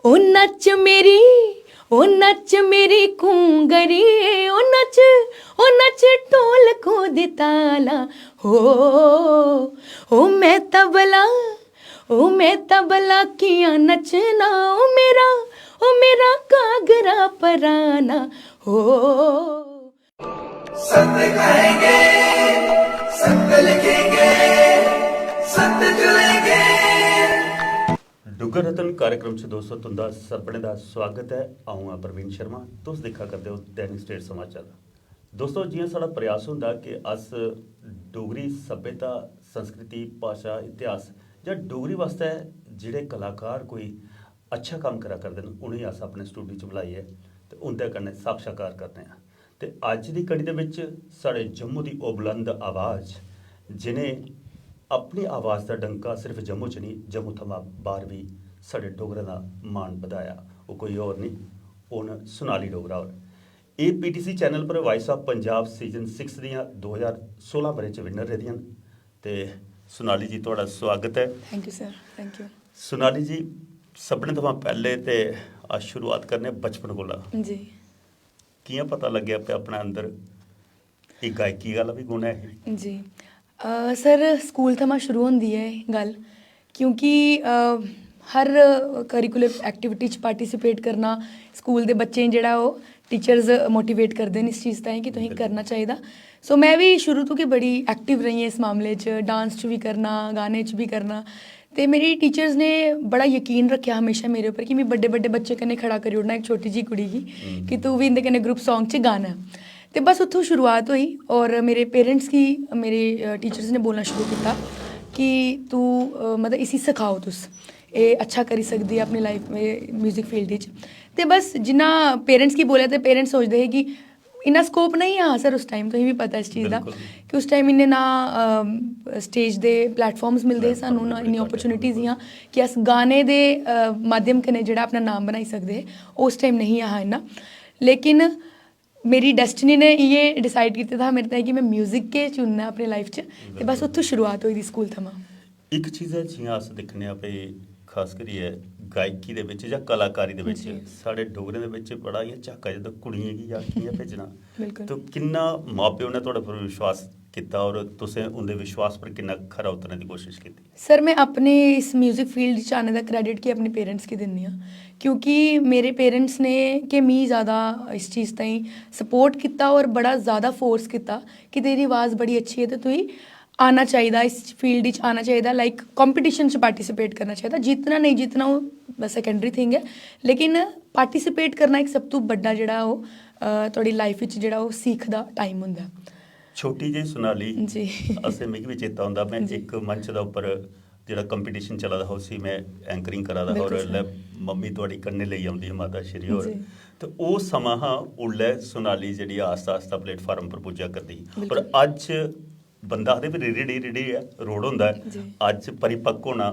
ओ नच मेरी, ओ नच मेरी घूंगरी, ओ नच ढोल को दी ताला। ओ मैं तबला, ओ मैं तबला किया नचना, ओ मेरा घाघरा पराना। हो सत्य कहेंगे, सत्य लिखेंगे, सत्य चलेंगे। डुगर रतन कार्यक्रम च दोस्तों तुंदा सभनें दा स्वागत है। अ'ऊं आं प्रवीण शर्मा, तुस दिक्खा करदे हो दैनिक स्टेट समाचार। दोस्तों जियां साढ़ा प्रयास होंदा कि अस डोगरी सभ्यता, संस्कृति, भाशा, इतिहास जां डोगरी वास्ते जेह्ड़े कलाकार कोई अच्छा कम्म करा करदे न उ'नेंगी अस अपने स्टूडियो च बुलाइयै ते उं'दे कन्नै साक्षात्कार करने आं। ते अज्ज दी कड़ी दे विच साढ़े जम्मू दी ओह् बुलंद आवाज़ जिनें अपनी आवाज़ दा डंका सिर्फ जम्मू च नहीं जम्मू थमां बाहर भी साढ़े डोगरें दा मान बधाया, ओह् कोई होर नहीं हून सोनाली डोगरा होर। एह् PTC चैनल पर वाइस ऑफ पंजाब सीजन 6 दियां 2016 ब'रे च विनर रेह्दियां न। ते सोनाली जी तुहाड़ा स्वागत है। Thank you sir, thank you Sonali ji, सभनें थमां पैह्ले ते अस शुरुआत करने बचपन कोला। जी। कि'यां पता लग्गेआ कि अपने अंदर एह् गायकी आह्ला भी गुण है? जी सर स्कूल थमां शुरू होंदी है एह् गल्ल, क्योंकि हर करिकुलर एक्टिविटी च पार्टिसिपेट करना, स्कूल दे बच्चें जेह्ड़ा ओह् टीचर्स मोटिवेट करदे न इस चीज़ ताईं कि तुसें करना चाहिदा। सो मैं भी शुरू तो गै बड़ी एक्टिव रही आं इस मामले च, डांस च भी करना, गाने च भी करना। ते मेरी टीचर्स ने बड़ा यकीन रखेआ हमेशा मेरे उप्पर कि मैं बड्डे बड्डे बच्चे कन्नै खड़ा करी ओड़ना इक छोटी जी कुड़ी गी कि तू भी इंदे कन्नै ग्रुप सॉन्ग च गाना है। ते बस उत्थों शुरुआत हुई और मेरे पेरेंट्स गी मेरे टीचर्स ने बोलना शुरू किया कि तू मतलब इसी सखाओ तुस, एह् अच्छा करी सकदी है अपनी लाइफ में म्यूजिक फील्ड च। ते बस जिन्ना पेरेंट्स गी बोलेआ ते पेरेंट्स सोचदे हे कि इन्ना स्कोप नहीं हा सर उस टाइम, तुसें भी पता इस चीज़ दा कि उस टाइम इन्ने ना स्टेज दे प्लेटफॉर्म्स मिलदे हे सानूं, ना इन्नी अपॉर्चुनिटीज़ हियां कि अस गाने दे माध्यम कन्नै जेह्ड़ा अपना नाम बनाई सकदे हे। उस टाइम नहीं हा इन्ना, लेकिन मेरी डेस्टिनी ने ये डिसाइड कीता था मेरे ताईं कि मैं म्यूजिक के चुनना अपनी लाइफ च। ते बस उत्थों शुरुआत हुई दी स्कूल थमां। एक चीज़ है जियां अस दिक्खने आं भई खास करियै गायकी दे विच जां कलाकारी दे विच साढ़े डोगरें दे विच बड़ा इ'यां झाका जंदा कुड़ियें गी जां कि'यां भेजना। तो किन्ना मां प्यो ने तुहाड़े पर विश्वास कीता और तुसें उं'दे विश्वास पर किन्ना खरा उतरने दी कोशिश कीती? सर मैं अपने इस म्यूजिक फील्ड च आने दा क्रेडिट कि अपने पेरेंट्स गी दिन्नी आं, क्योंकि मेरे पेरेंट्स ने कि मी ज़्यादा इस चीज़ ताईं सपोर्ट कीता और बड़ा ज़्यादा फोर्स कीता कि तेरी आवाज़ बड़ी अच्छी है ते तुई आना चाहिदा, इस फील्ड च आना चाहिदा, लाइक कंपटीशन च पार्टिसिपेट करना चाहिदा। जितना नहीं जितना ओह् सैकेंडरी थिंग है, लेकिन पार्टिसिपेट करना इक सब तो बड्डा जेह्ड़ा ओह् थुआढ़ी लाइफ च जेह्ड़ा ओह् सीख दा टाइम होंदा। छोटी जी सोनाली जी असें मिगी भी चेता होंदा मैं इक मंच दा उप्पर जेह्ड़ा कंपीटीशन चला दा हा उसी मैं एंकरिंग करा दा हा और उसलै मम्मी तुहाड़ी कन्नै लेई औंदी ही माता श्री होर। ते ओह् समां हा उल्लै सोनाली जेह्ड़ी आस्ता आस्ता प्लेटफार्म पर पुज्जा करदी ही। और अज्ज बंदा आखदे भी रेडी रेडी है रोड़ होंदा है। अज्ज परिपक्व होना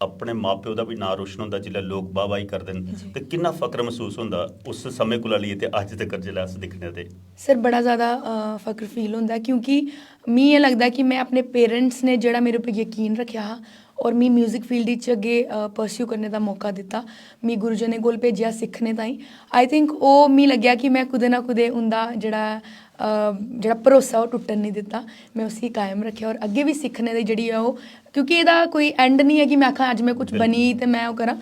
अपने मां प्यो दा भी नां रोशन होंदा जिल्लै लोग वाह वाही करदे न। ते किन्ना फक्र महसूस होंदा उस समें कोला लेइयै ते अज्ज तक्कर जिल्लै अस दिक्खने ते? सर बड़ा ज़्यादा फक्र फील होंदा है, क्योंकि मी एह् लगदा कि मैं अपने पेरेंट्स ने जेह्ड़ा मेरे उप्पर यकीन रखेआ हा और मी म्यूजिक फील्ड च अग्गें परस्यू करने दा मौका दित्ता, मी गुरुजनें कोल भेजेआ सिक्खने ताईं। आई थिंक ओह् मी लग्गेआ कि मैं कुदै ना कुदै उं'दा जेह्ड़ा भरोसा ओह् टुट्टन नहीं दित्ता, मैं उसी कायम रखेआ और अग्गें भी सिक्खने दी जेह्ड़ी ऐ ओह्, क्योंकि एह्दा कोई एंड नहीं है कि मैं आखां अज्ज मैं कुछ बनी ते मैं ओह् करां।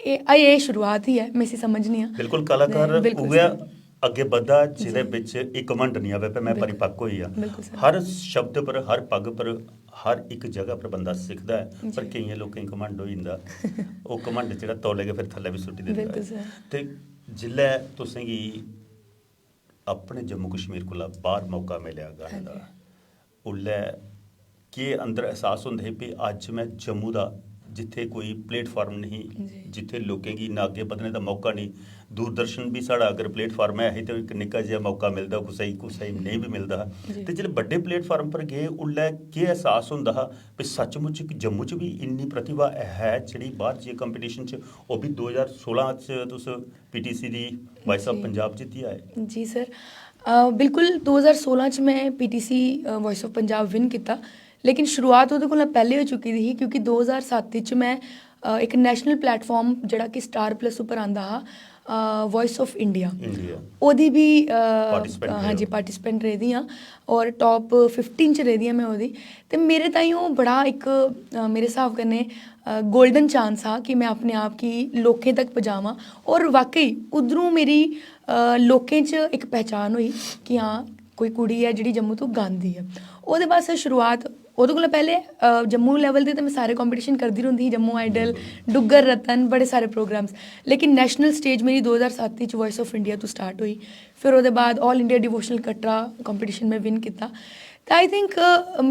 एह् शुरुआत ही है, मैं इसी समझनी आं। बिल्कुल कलाकार उ'ऐ अग्गे बधदा जेह्दे बिच इक घमंड नहीं आवे मैं परिपक्व होई आ। हर शब्द पर, हर पग पर, हर इक जगह पर बंदा सिखदा है, पर केइयें लोकें घमंड होई जंदा। ओह् घमंड जेह्ड़ा तौले गै फिर थल्ले बी सुट्टी दिंदा है। ते जिल्लै तुसें गी अपने जम्मू कश्मीर कोला बाहर मौका मिलेआ गाने दा, उल्लै केह् अंदर एहसास होंदे हे कि अज्ज मैं जम्मू दा जित्थे कोई प्लेटफार्म नहीं, जित्थे लोकें गी ना अग्गे बधने दा मौका नहीं, दूरदर्शन भी साढ़ा अगर प्लेटफार्म है ही ते इक निक्का जेहा मौका मिलदा कुसै गी नेईं भी मिलदा हा। ते जिल्लै बड्डे प्लेटफार्म पर गे उल्लै केह् एहसास होंदा हा कि सचमुच जम्मू च भी इन्नी प्रतिभा है जेह्ड़ी बाहर जाइयै कंपीटीशन च, ओह् भी 2016 च तुस PTC the vice of Punjab जित्ती आए? जी सर बिल्कुल 2016 च मैं PTC voice of Punjab win कीता, लेकिन शुरुआत ओह्दे कोला पैह्ले हो चुकी दी ही, क्योंकि 2007 च मैं ਇੱਕ ਨੈਸ਼ਨਲ ਪਲੇਟਫਾਰਮ ਜਿਹੜਾ ਕਿ ਸਟਾਰ ਪਲੱਸ ਉੱਪਰ ਆਂਦਾ हा वॉइस ऑफ इंडिया ਉਹਦੀ ਵੀ ਹਾਂਜੀ ਪਾਰਟਿਸਪੈਂਟ ਰਹੀ ਹਾਂ ਔਰ ਟੌਪ 15 ਚ ਰਹੀ ਹਾਂ ਮੈਂ ਉਹਦੀ ਤੇ ਮੇਰੇ ਤਾਈਂ ਉਹ ਬੜਾ ਇੱਕ ਮੇਰੇ ਹਿਸਾਬ ਕन्नै गोल्डन चांस हा कि मैं अपने आप गी लोकें तक पजावां और वाकई उद्धरों मेरी लोकें च एक पहचान हुई कि हाँ कोई कुड़ी है जिहड़ी जम्मू तो गांदी है ਉਹਦੇ बाद शुरुआत ਉਹਦੇ ਕੋਲ ਪਹਿਲੇ जम्मू लेवल ਦੇ ਤੇ मैं सारे कंपीटिशन करदी रहिंदी जम्मू आइडल डुग्गर रतन बड़े सारे प्रोग्राम्स लेकिन नैशनल स्टेज मेरी 2007 च वॉइस ऑफ इंडिया तो स्टार्ट हुई फिर ਉਹਦੇ बाद all India devotional Katra competition में विन किया तो आई थिंक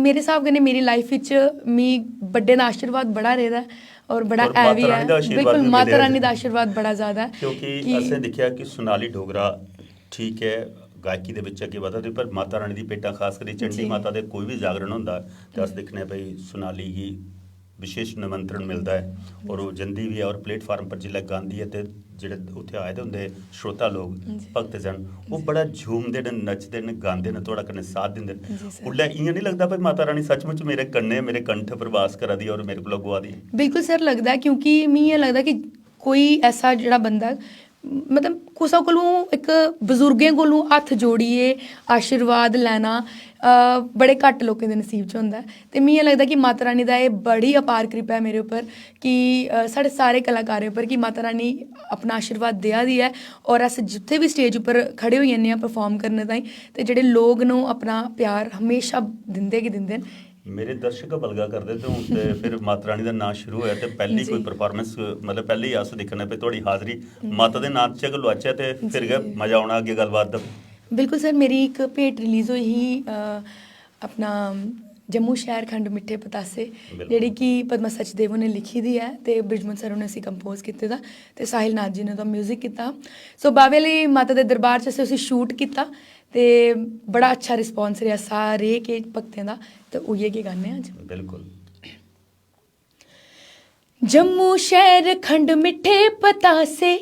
मेरे हिसाब कन्नै मेरी लाइफ मी बड्डे दा आशीर्वाद बड़ा रेहा और बड़ा है भी है बिल्कुल माता रानी दा आशीर्वाद बड़ा ज़्यादा है क्योंकि असें दिक्खिया कि सोनाली डोगरा ठीक है ਗਾਇਕੀ ਦੇ ਵਿੱਚ ਅੱਗੇ ਵਧਾ ਤੇ ਪਰ ਮਾਤਾ ਰਾਣੀ ਦੀ ਭੇਟਾਂ ਖਾਸ ਕਰੀ ਚੰਡੀ ਮਾਤਾ ਦੇ ਕੋਈ ਵੀ ਜਾਗਰਣ ਹੁੰਦਾ ਤਾਂ ਅਸੀਂ ਦੇਖਨੇ ਭਈ सोनाली ही ਵਿਸ਼ੇਸ਼ ਨਿਮੰਤਰਣ ਮਿਲਦਾ ਹੈ ਔਰ ਉਹ ਜੰਦੀ ਵੀ ਹੈ ਔਰ ਪਲੇਟਫਾਰਮ ਪਰ ਜਿਲਾ ਗਾਂਦੀ ਹੈ ਤੇ ਜਿਹੜੇ ਉੱਥੇ ਆਏ ਦੇ ਹੁੰਦੇ ਸ਼ਰੋਤਾ ਲੋਕ ਭਗਤ ਜਨ ਉਹ ਬੜਾ ਝੂਮਦੇ ਨੇ ਨੱਚਦੇ ਨੇ ਗਾਉਂਦੇ ਨੇ ਤੁਹਾਡਾ ਕੰਨੇ ਸਾਥ ਦਿੰਦੇ ਨੇ ਉੱਲਾ ਇਆਂ ਨਹੀਂ ਲੱਗਦਾ ਭਈ ਮਾਤਾ ਰਾਣੀ ਸੱਚਮੁੱਚ ਮੇਰੇ ਕੰਨੇ ਮੇਰੇ ਕੰਠ ਪ੍ਰਵਾਸ ਕਰਾ ਦੀ ਔਰ ਮੇਰੇ ਕੋਲ ਅਗਵਾ ਦੀ ਬਿਲਕੁਲ ਸਰ ਲੱਗਦਾ ਕਿਉਂਕਿ ਮੈਨੂੰ ਇਹ ਲੱਗਦਾ ਕਿ ਕੋਈ ਐਸਾ ਜਿਹੜਾ ਬੰਦਾ मतलब कुसा कोलों एक बजुर्गें कोलों हत्थ जोड़िए आशीर्वाद लैना बड़े घट्ट लोगों के नसीब च होंदा है ते मिगी लगदा कि माता रानी दा एह् बड़ी अपार कृपा है मेरे उप्पर कि साढ़े सारे कलाकारें उप्पर कि माता रानी अपना आशीर्वाद देआ दी है और अस जित्थे भी स्टेज उप्पर खड़े होई जन्ने आं परफॉर्म करने ताईं ते जेह्ड़े लोग न अपना प्यार हमेशा दिंदे गै दिंदे न मेरे दर्शक बलगा करदे ते फिर माता रानी दा नाच शुरू होया ते पहली कोई परफॉर्मेंस मतलब पहले ही अस दिक्खने पे थोड़ी हाज़री माता दे नाच च गलवाचे ते फिर गै मजा आना अगे गलबात दा बिल्कुल सर मेरी एक भेंट रिलीज़ हुई ही अपना जम्मू शहर खंड मिट्ठे पतासे ਜਿਹੜੀ कि पद्मा सचदेव ने लिखी दी है ਤੇ ਬ੍ਰਿਜਮਨ ਸਰ ਨੇ ਅਸੀਂ ਕੰਪੋਜ਼ ਕੀਤੇ ਦਾ ਤੇ ਸਾਹਿਲ ਨਾਥ ਜੀ ਨੇ ਉਹਦਾ 뮤직 ਕੀਤਾ ਸੋ ਬਾਵੇ ਲਈ ਮਾਤਾ ਦੇ ਦਰਬਾਰ 'ਚ ਅਸੀਂ ਸ਼ੂਟ ਕੀਤਾ ਤੇ ਬੜਾ ਅੱਛਾ ਰਿਸਪੌਂਸ ਰਿਹਾ ਸਾਰੇ ਕੇ ਭਗਤਾਂ ਦਾ ਤੇ ਉਹੀ ਕੀ ਗਾਣੇ ਅੱਜ ਬਿਲਕੁਲ जम्मू शहर खंड मिठे पतासे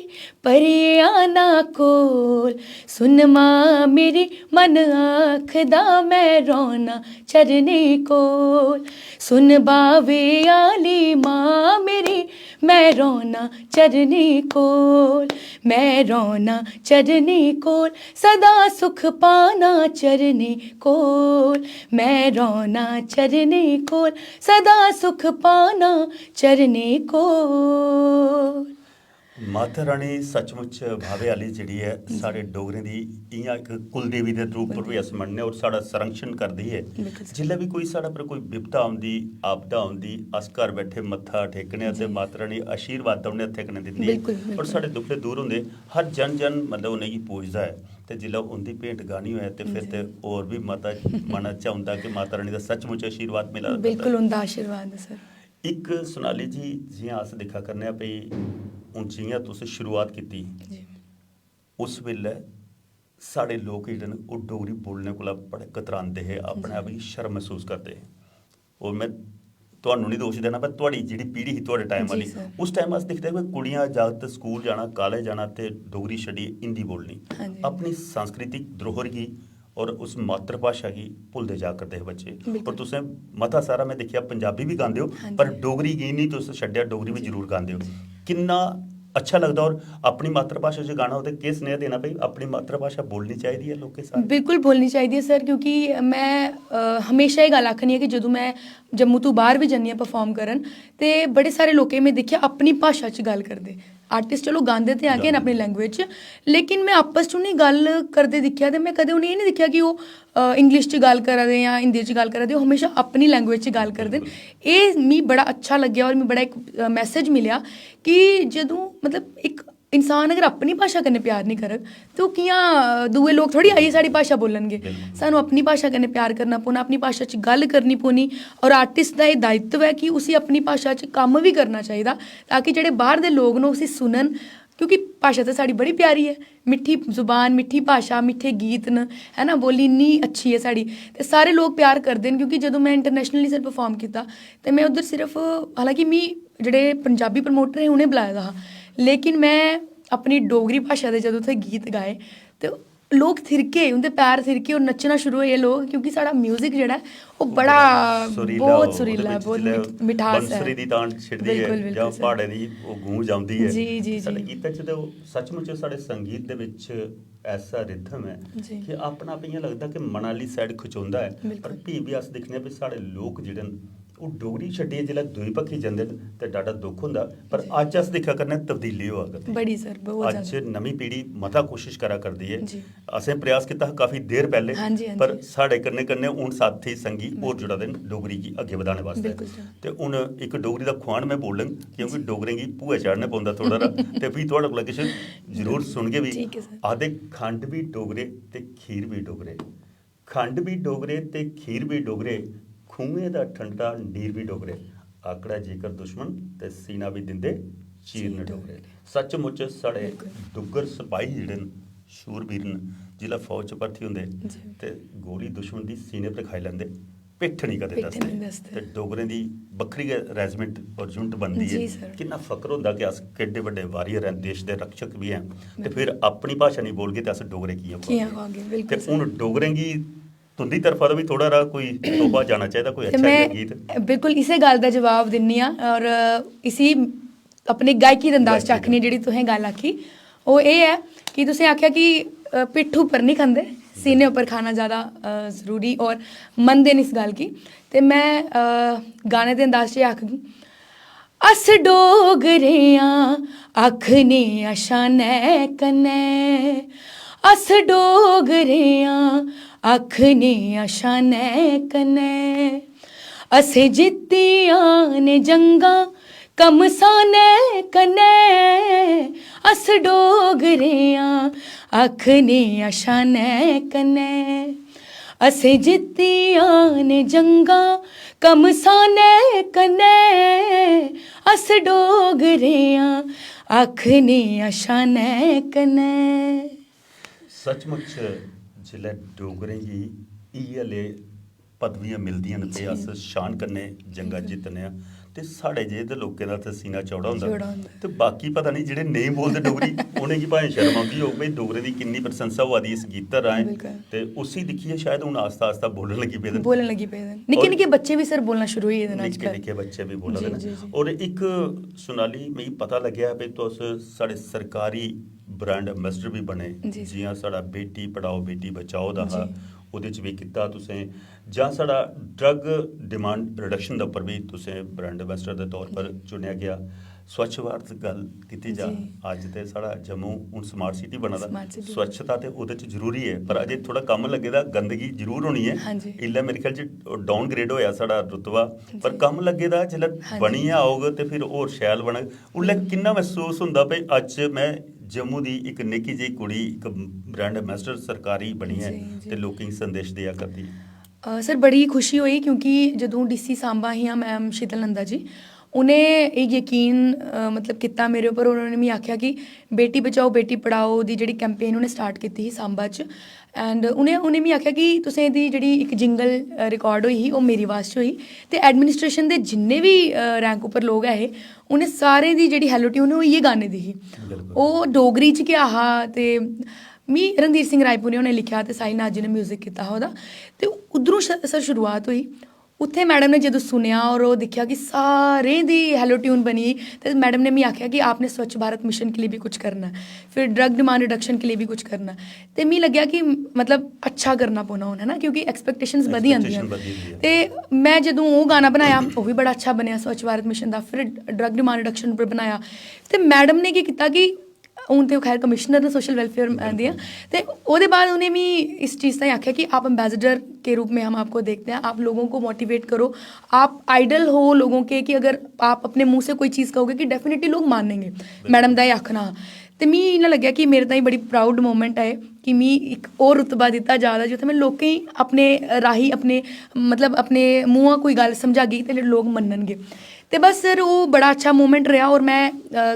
परियाना कोल सुन मां मेरी मन आखदा मैं रोना चरने कोल सुन बावे आली मां मेरी मैं रोना चरने कोल मैं रोना चरने कोल सदा सुख पाना चरने कोल मैं रोना चरने कोल सदा सुख पाना चरने कोल माता रानी सचमुच भावे आली जिहड़ी है साढ़े डोगरे दी इयां एक कुल देवी दे रूप पर भी अस मनने और साड़ा संरक्षण करदी है जिल्लै भी कोई साड़ा पर कोई विपदा आउंदी आपदा आउंदी अस घर बैठे मत्था टेकने ते माता रानी आशीर्वाद दौने हत्थे कन्नै दिंदी है और साढ़े दुख दूर होंदे हर जन मतलब उ'नें गी पूजदा है ते जिल्लै उंदी भेंट गानी होए ते फिर ते होर भी माता मन च औंदा कि माता रानी दा सचमुच आशीर्वाद मिला बिल्कुल उंदा आशीर्वाद सर एक सोनाली जी जियां अस दिक्खा करने भई हूँ जियां तुस शुरुआत की उस वेल्ले साढ़े लोग जेह्ड़े न ओह् डोगरी बोलने कोला बड़े कतरांदे हे अपने आप गी शर्म महसूस करदे हे और मैं तुहानूं नहीं दोष देना पर तुहाड़ी जेह्ड़ी पीढ़ी ही तुहाडे टाइम वाली उस टाइम अस दिखदे कि कुड़ियां जागत स्कूल जाना कॉलेज जाना ते डोगरी छड्डी हिंदी बोलनी अपनी सांस्कृतिक धरोहर गी और उस मातृभाषा की भुलते जा करते हैं बच्चे और तुसें मता सारा मैं देखिया पंजाबी भी गांदे हो पर डोगरी गी नहीं तुस छड्डिया डोगरी भी जरूर गांदे हो किन्ना अच्छा लगता और अपनी मातृभाषा च गाना हो तो किस स्नेह देना भाई अपनी मातृभाषा बोलनी चाहिए लोगों के साथ बिल्कुल बोलनी चाहिए सर क्योंकि मैं हमेशा ये गल आखनी है कि जो मैं जम्मू तो बाहर भी जन्नी परफॉर्म करन ते बड़े सारे लोगों में देखिया अपनी भाषा च गल करदे आर्टिस्ट चलो गांदे ते आगे अपनी लैंग्वेज लेकिन मैं आपस च उ'नें गल करदे दिक्खेआ ते मैं कदें उ'नें नहीं दिक्खेआ कि ओह् इंग्लिश च गल करा दे जां हिंदी च गल करा दे ओह् हमेशा अपनी लैंग्वेज च गल करदे न एह् मिगी बड़ा अच्छा लग्गेआ और मिगी बड़ा इक मैसेज मिलेआ कि जदूं मतलब इक इंसान अगर अपनी भाषा कन्नै प्यार नहीं करग तो कि'यां दूए लोग थोड़ी आइयै साढ़ी भाषा बोलणगे सानूं अपनी भाषा कन्नै प्यार करना पौना अपनी भाषा च गल करनी पौनी और आर्टिस्ट दा एह् दायित्व है कि उसी अपनी भाषा च कम्म भी करना चाहिदा ताकि जेह्ड़े बाहर दे लोग न उसी सुनन क्योंकि भाषा तो साड़ी बड़ी प्यारी है मिट्ठी जुबान मिट्ठी भाषा मिट्ठे गीत न है ना बोली इन्नी अच्छी है साड़ी ते सारे लोग प्यार करदे न क्योंकि जदों मैं इंटरनेशनली सर परफॉर्म कीता ते मैं उद्धर सिर्फ हालांकि मी जेह्ड़े पंजाबी प्रमोटर हे उ'नें बुलाए दा हा लेकिन मैं अपनी डोगरी भाषा दे जदों उत्थै गीत गाए ते लोग थिरके उनके पैर थिरके और नच्चना शुरू होए लोग, क्योंकि साड़ा म्यूजिक जेड़ा है वो बड़ा बहुत सुरीला है, बहुत मिठास है। ਬੰਸਰੀ ਦੀ ਤਾਣ ਛਿੜਦੀ ਬਿਲਕੁਲ, ਹੈ ਬਿਲਕੁਲ ਜਾਂ ਸਰ। ਪਹਾੜੇ ਦੀ ਉਹ ਗੂੰਜ ਆਉਂਦੀ ਹੈ। ਜੀ, ਜੀ, ਸਾਡੇ ਜੀ। ਗੀਤਾਂ 'ਚ ਤਾਂ ਉਹ ਸੱਚਮੁੱਚ ਸਾਡੇ ਸੰਗੀਤ ਦੇ ਵਿੱਚ ਐਸਾ ਰਿਥਮ ਹੈ ਜੀ। ਕਿ ਆਪਣਾ ਆਪ ਇ'यां ਲੱਗਦਾ ਕਿ ਮਨ ਵਾਲੀ ਸਾਈਡ ਖਿਚਾਉਂਦਾ ਹੈ। ਬਿਲਕੁਲ। ਪਰ ਵੀ ਵੀ ਅਸ ਦਿਖਨੇ ਵੀ ਸਾਡੇ ਲੋਕ ਜਿਹੜੇ ਨੇ ਉਹ ਡੋਗਰੀ ਛੱਡੀਏ ਜਿਹੜਾ ਦੂਈ ਪੱਖੀ ਜਾਂਦੇ ਨੇ ਤੇ ਡਾਡਾ ਦੁੱਖ ਹੁੰਦਾ। ਪਰ ਅੱਜ ਅਸ ਦੇਖਿਆ ਕਰਨੇ ਤਬਦੀਲੀ ਹੋਆ ਕਰਦੀ बड़ी सर बहुत ਅੱਜ ज़्यादा। ਨਵੀਂ ਪੀੜ੍ਹੀ ਮਤਾ ਕੋਸ਼ਿਸ਼ ਕਰਾ ਕਰਦੀ ਹੈ। ਜੀ। ਅਸੀਂ ਪ੍ਰयास ਕੀਤਾ ਕਾਫੀ ਦੇਰ ਪਹਿਲੇ, ਹਾਂਜੀ, ਹਾਂਜੀ। ਪਰ ਸਾਡੇ ਕਰਨੇ ਕਰਨੇ ਹੁਣ ਸਾਥੀ ਸੰਗੀ ਹੋਰ ਜੁੜਾ ਦੇ ਡੋਗਰੀ ਕੀ ਅੱਗੇ ਵਧਾਣੇ ਵਾਸਤੇ। ਬਿਲਕੁਲ ਸਰ। ਤੇ ਹੁਣ ਇੱਕ ਡੋਗਰੀ ਦਾ ਖਵਾਨ ਮੈਂ ਬੋਲਣ ਕਿਉਂਕਿ ਡੋਗਰੇ ਕੀ ਭੂਏ ਚੜਨੇ ਪਾਉਂਦਾ ਥੋੜਾ ਰਾ ਤੇ ਵੀ ਤੁਹਾਡੇ ਕੋਲ ਕਿਸੇ ਜ਼ਰੂਰ ਸੁਣ ਕੇ ਵੀ ਠੀਕ ਹੈ ਸਰ। ਆਦੇ ਖੰਡ ਵੀ ਡੋਗਰੇ ਤੇ ਖੀਰ ਵੀ ਡੋਗਰੇ, ਖੰਡ ਵੀ ਡੋਗਰੇ ਤੇ ਖੀਰ ਵੀ ਡੋਗਰੇ, ਖੂਹੇ ਦਾ ਠੰਡਾ ਨੀਰ ਵੀ ਡੋਗਰੇ, ਆਕੜਾ ਜੇਕਰ ਦੁਸ਼ਮਣ ਤੇ ਸੀਨਾ ਵੀ ਦਿੰਦੇ ਚੀਰ ਨੇ ਡੋਗਰੇ। ਸੱਚਮੁੱਚ ਸਾਡੇ ਦੁੱਗਰ ਸਿਪਾਹੀ ਜਿਹੜੇ ਨੇ ਸ਼ੂਰਬੀਰ ਨੇ ਜ਼ਿਲ੍ਹਾ ਫੌਜ ਚ ਭਰਤੀ ਹੁੰਦੇ ਜੀ। ਤੇ ਗੋਲੀ ਦੁਸ਼ਮਣ ਦੀ ਸੀਨੇ ਪਰ ਖਾਈ ਲੈਂਦੇ, ਪਿੱਠ ਨਹੀਂ ਕਦੇ ਪਿੱਠ ਨਹੀਂ ਦੱਸਦੇ। ਦੱਸਦੇ। ਤੇ ਡੋਗਰੇ ਦੀ ਵੱਖਰੀ ਰੈਜੀਮੈਂਟ ਔਰ ਯੂਨਿਟ ਬਣਦੀ ਜੀ ਹੈ। ਸਰ। ਕਿੰਨਾ ਫਖਰ ਹੁੰਦਾ ਕਿ ਅਸ ਕਿੱਡੇ ਵੱਡੇ ਵਾਰੀਅਰ ਹਨ, ਦੇਸ਼ ਦੇ ਰਕਸ਼ਕ ਵੀ ਹਨ ਤੇ ਫਿਰ ਆਪਣੀ ਭਾਸ਼ਾ ਨਹੀਂ ਬੋਲਗੇ ਤੇ ਅਸ ਡੋਗਰੇ ਕੀ ਕਿ'यां ਕਹਾਂਗੇ, ਤੇ ਬਿਲकुल सर। ਹੁਣ ਡੋਗਰੇ ਕੀ ਤੁੰਦੀ ਤਰਫਾ ਦਾ ਵੀ ਥੋੜਾ ਰਾ ਕੋਈ ਤੋਬਾ ਜਾਣਾ ਚਾਹੀਦਾ, ਕੋਈ ਤੇ ਅੱਛਾ ਜਿਹਾ ਗੀਤ। ਮੈਂ ਬਿਲਕੁਲ ਇਸੇ ਗੱਲ ਦਾ ਜਵਾਬ ਦਿੰਨੀ ਆ ਔਰ ਇਸੀ ਆਪਣੀ ਗਾਇਕੀ ਦੇ ਅੰਦਾਜ਼ ਚ ਆਖਣੀ ਜਿਹੜੀ ਤੁਸੀਂ ਗੱਲ ਆਖੀ ਉਹ ਇਹ ਹੈ ਕਿ ਤੁਸੀਂ ਆਖਿਆ ਕਿ ਪਿੱਠ ਉੱਪਰ ਨਹੀਂ ਖਾਂਦੇ, सीने ऊपर खाना ज़्यादा ज़रूरी और मन देन इस गल की। ते मैं गाने दे अंदाज च आखगी, अस डोगरेआं आखने अशानै कन्नै, अस डोगरेआं आखने अशानै कन्नै, असें जित्तियां ने जंगां कमसानै कन्नै, अस डोगरेआं आखने अशानै कन्नै, असें जित्तियां ने जंगां कमसानै कन्नै, अस डोगरेआं आखने अशानै कन्नै। सचमुच जिसलै डोगरें गी इ'यै पदवियां मिलदियां न ते अस शान कन्नै जंगा जित्तने आं ते साढ़े जे ते लोकें दा ते सीना चौड़ा होंदा ते बाकी पता नहीं जेह्ड़े नेईं बोलदे डोगरी उ'नें गी भाएं शर्म आंदी होग भई डोगरे दी किन्नी प्रशंसा होआ दी इस गीत राहें ते उसी दिक्खियै शायद हून आस्ता आस्ता बोलन लगी पेदे निक्के निक्के बच्चे भी सर बोलना शुरू होई गेदे न निक्के निक्के बच्चे भी बोला दे न। और एक सोनाली मिगी पता लग्गेआ भई तुस साढ़े सरकारी ब्रांड एम्बेसडर भी बने, जियां साढ़ा बेटी पढ़ाओ बेटी बचाओ दा हा ਉਹਦੇ 'ਚ ਵੀ ਕੀਤਾ ਤੁਸੀਂ, ਜਾਂ ਸਾਡਾ ਡਰੱਗ ਡਿਮਾਂਡ ਰਿਡਕਸ਼ਨ ਦੇ ਉੱਪਰ ਵੀ ਤੁਸੀਂ ਬ੍ਰਾਂਡ ਐਂਬੈਸਡਰ ਦੇ ਤੌਰ ਪਰ ਚੁਣਿਆ ਗਿਆ। ਸਵੱਛ ਭਾਰਤ ਗੱਲ ਕੀਤੀ ਜਾ, ਅੱਜ ਤੇ ਸਾਡਾ ਜੰਮੂ ਹੁਣ ਸਮਾਰਟ ਸਿਟੀ ਬਣਾ ਦਾ, ਸਵੱਛਤਾ ਤੇ ਉਹਦੇ 'ਚ ਜ਼ਰੂਰੀ ਹੈ ਪਰ ਅਜੇ ਥੋੜਾ ਕੰਮ ਲੱਗੇ ਦਾ, ਗੰਦਗੀ ਜ਼ਰੂਰ ਹੋਣੀ ਹੈ ਇਲਾ ਮੇਰੇ ਖਿਆਲ 'ਚ ਡਾਊਨਗ੍ਰੇਡ ਹੋਇਆ ਸਾਡਾ ਰੁਤਬਾ, ਪਰ ਕੰਮ ਲੱਗੇ ਦਾ ਜਿੱਲੇ ਬਣੀ ਆਓਗੇ ਤੇ ਫਿਰ ਹੋਰ ਸ਼ੈਲ ਬਣ ਉਲੇ ਕਿੰਨਾ ਮਹਿਸੂਸ ਹੁੰਦਾ ਭਈ ਅੱਜ ਮੈਂ ਜੰਮੂ ਦੀ ਇੱਕ ਨਿੱਕੀ ਜਿਹੀ ਕੁੜੀ ਇੱਕ ਬ੍ਰਾਂਡ ਐਂਬੈਸਡਰ ਸਰਕਾਰੀ ਬਣੀ ਹੈ ਤੇ ਲੋਕਾਂ ਸੰਦੇਸ਼ ਦਿਆ ਕਰਦੀ ਹੈ। ਸਰ ਬੜੀ ਖੁਸ਼ੀ ਹੋਈ ਕਿਉਂਕਿ ਜਦੋਂ ਡੀਸੀ ਸਾਂਬਾ ਹੀ ਆ ਮੈਮ ਸ਼ੀਤਲ ਨੰਦਾ ਜੀ, ਉਹਨੇ ਇਹ ਯਕੀਨ ਮਤਲਬ ਕੀਤਾ ਮੇਰੇ ਉੱਪਰ। ਉਹਨਾਂ ਨੇ ਵੀ ਆਖਿਆ ਕਿ ਬੇਟੀ ਬਚਾਓ ਬੇਟੀ ਪੜਾਓ ਦੀ ਜਿਹੜੀ ਕੈਂਪੇਨ ਉਹਨੇ ਸਟਾਰਟ ਕੀਤੀ ਸੀ ਸਾਂਬਾ 'ਚ, ਐਂਡ ਉਹਨੇ ਵੀ ਆਖਿਆ ਕਿ ਤੁਸੀਂ ਇਹਦੀ ਜਿਹੜੀ ਇੱਕ ਜਿੰਗਲ ਰਿਕਾਰਡ ਹੋਈ ਸੀ ਉਹ ਮੇਰੀ ਆਵਾਜ਼ 'ਚ ਹੋਈ ਤੇ ਐਡਮਿਨਿਸਟ੍ਰੇਸ਼ਨ ਦੇ ਜਿੰਨੇ ਵੀ ਰੈਂਕ ਉੱਪਰ ਲੋਕ ਹੈ ਇਹ ਉਹਨੇ ਸਾਰੇ ਦੀ ਜਿਹੜੀ ਹੈਲੋ ਟਿਊਨ ਉਹ ਇਹ ਗਾਣੇ ਦੀ ਸੀ, ਉਹ ਡੋਗਰੀ 'ਚ ਕਿਹਾ ਹਾ ਤੇ मी रणधीर सिंह रायपुरी उन्हें लिखा तो साहिल नाथ जी ने म्यूजिक किया ओह्दा ते उद्धरों सर शुरुआत हुई। उत्थे मैडम ने जो सुनिया और वो दिखा कि सारे दी हेलो ट्यून बनी तो मैडम ने मी आख्या कि आपने स्वच्छ भारत मिशन के लिए भी कुछ करना है, फिर ड्रग डिमांड रिडक्शन के लिए भी कुछ करना है, तो मी लग्या कि मतलब अच्छा करना पौना होना ना क्योंकि एक्सपैक्टेशनस बधी आंदियां ते मैं जदों वो गाना बनाया वो भी बड़ा अच्छा बनया स्वच्छ भारत मिशन का, फिर ड्रग डिमांड रिडक्शन पर बनाया तो मैडम ने की किया कि हूँ तो खैर कमिश्नर ने सोशल वेलफेयर दिया तो उसके बाद उन्हें भी इस चीज़ का आख्या कि आप एम्बेसडर के रूप में हम आपको देखते हैं, आप लोगों को मोटिवेट करो, आप आइडल हो लोगों के कि अगर आप अपने मुंह से कोई चीज़ कहोगे कि डेफिनेटली लोग मानेंगे। मैडम का यह आखना तो मी इन्ना लग्या कि मेरे ताईं बड़ी प्राउड मोमेंट है कि मी एक और रुतबा दिता जा रहा जित्थे मैं लोकें ही अपने राही अपने मतलब अपने मुँह कोई गल समझागी तो लोग मनणगे तो बस सर वो बड़ा अच्छा मोमेंट रहा। और मैं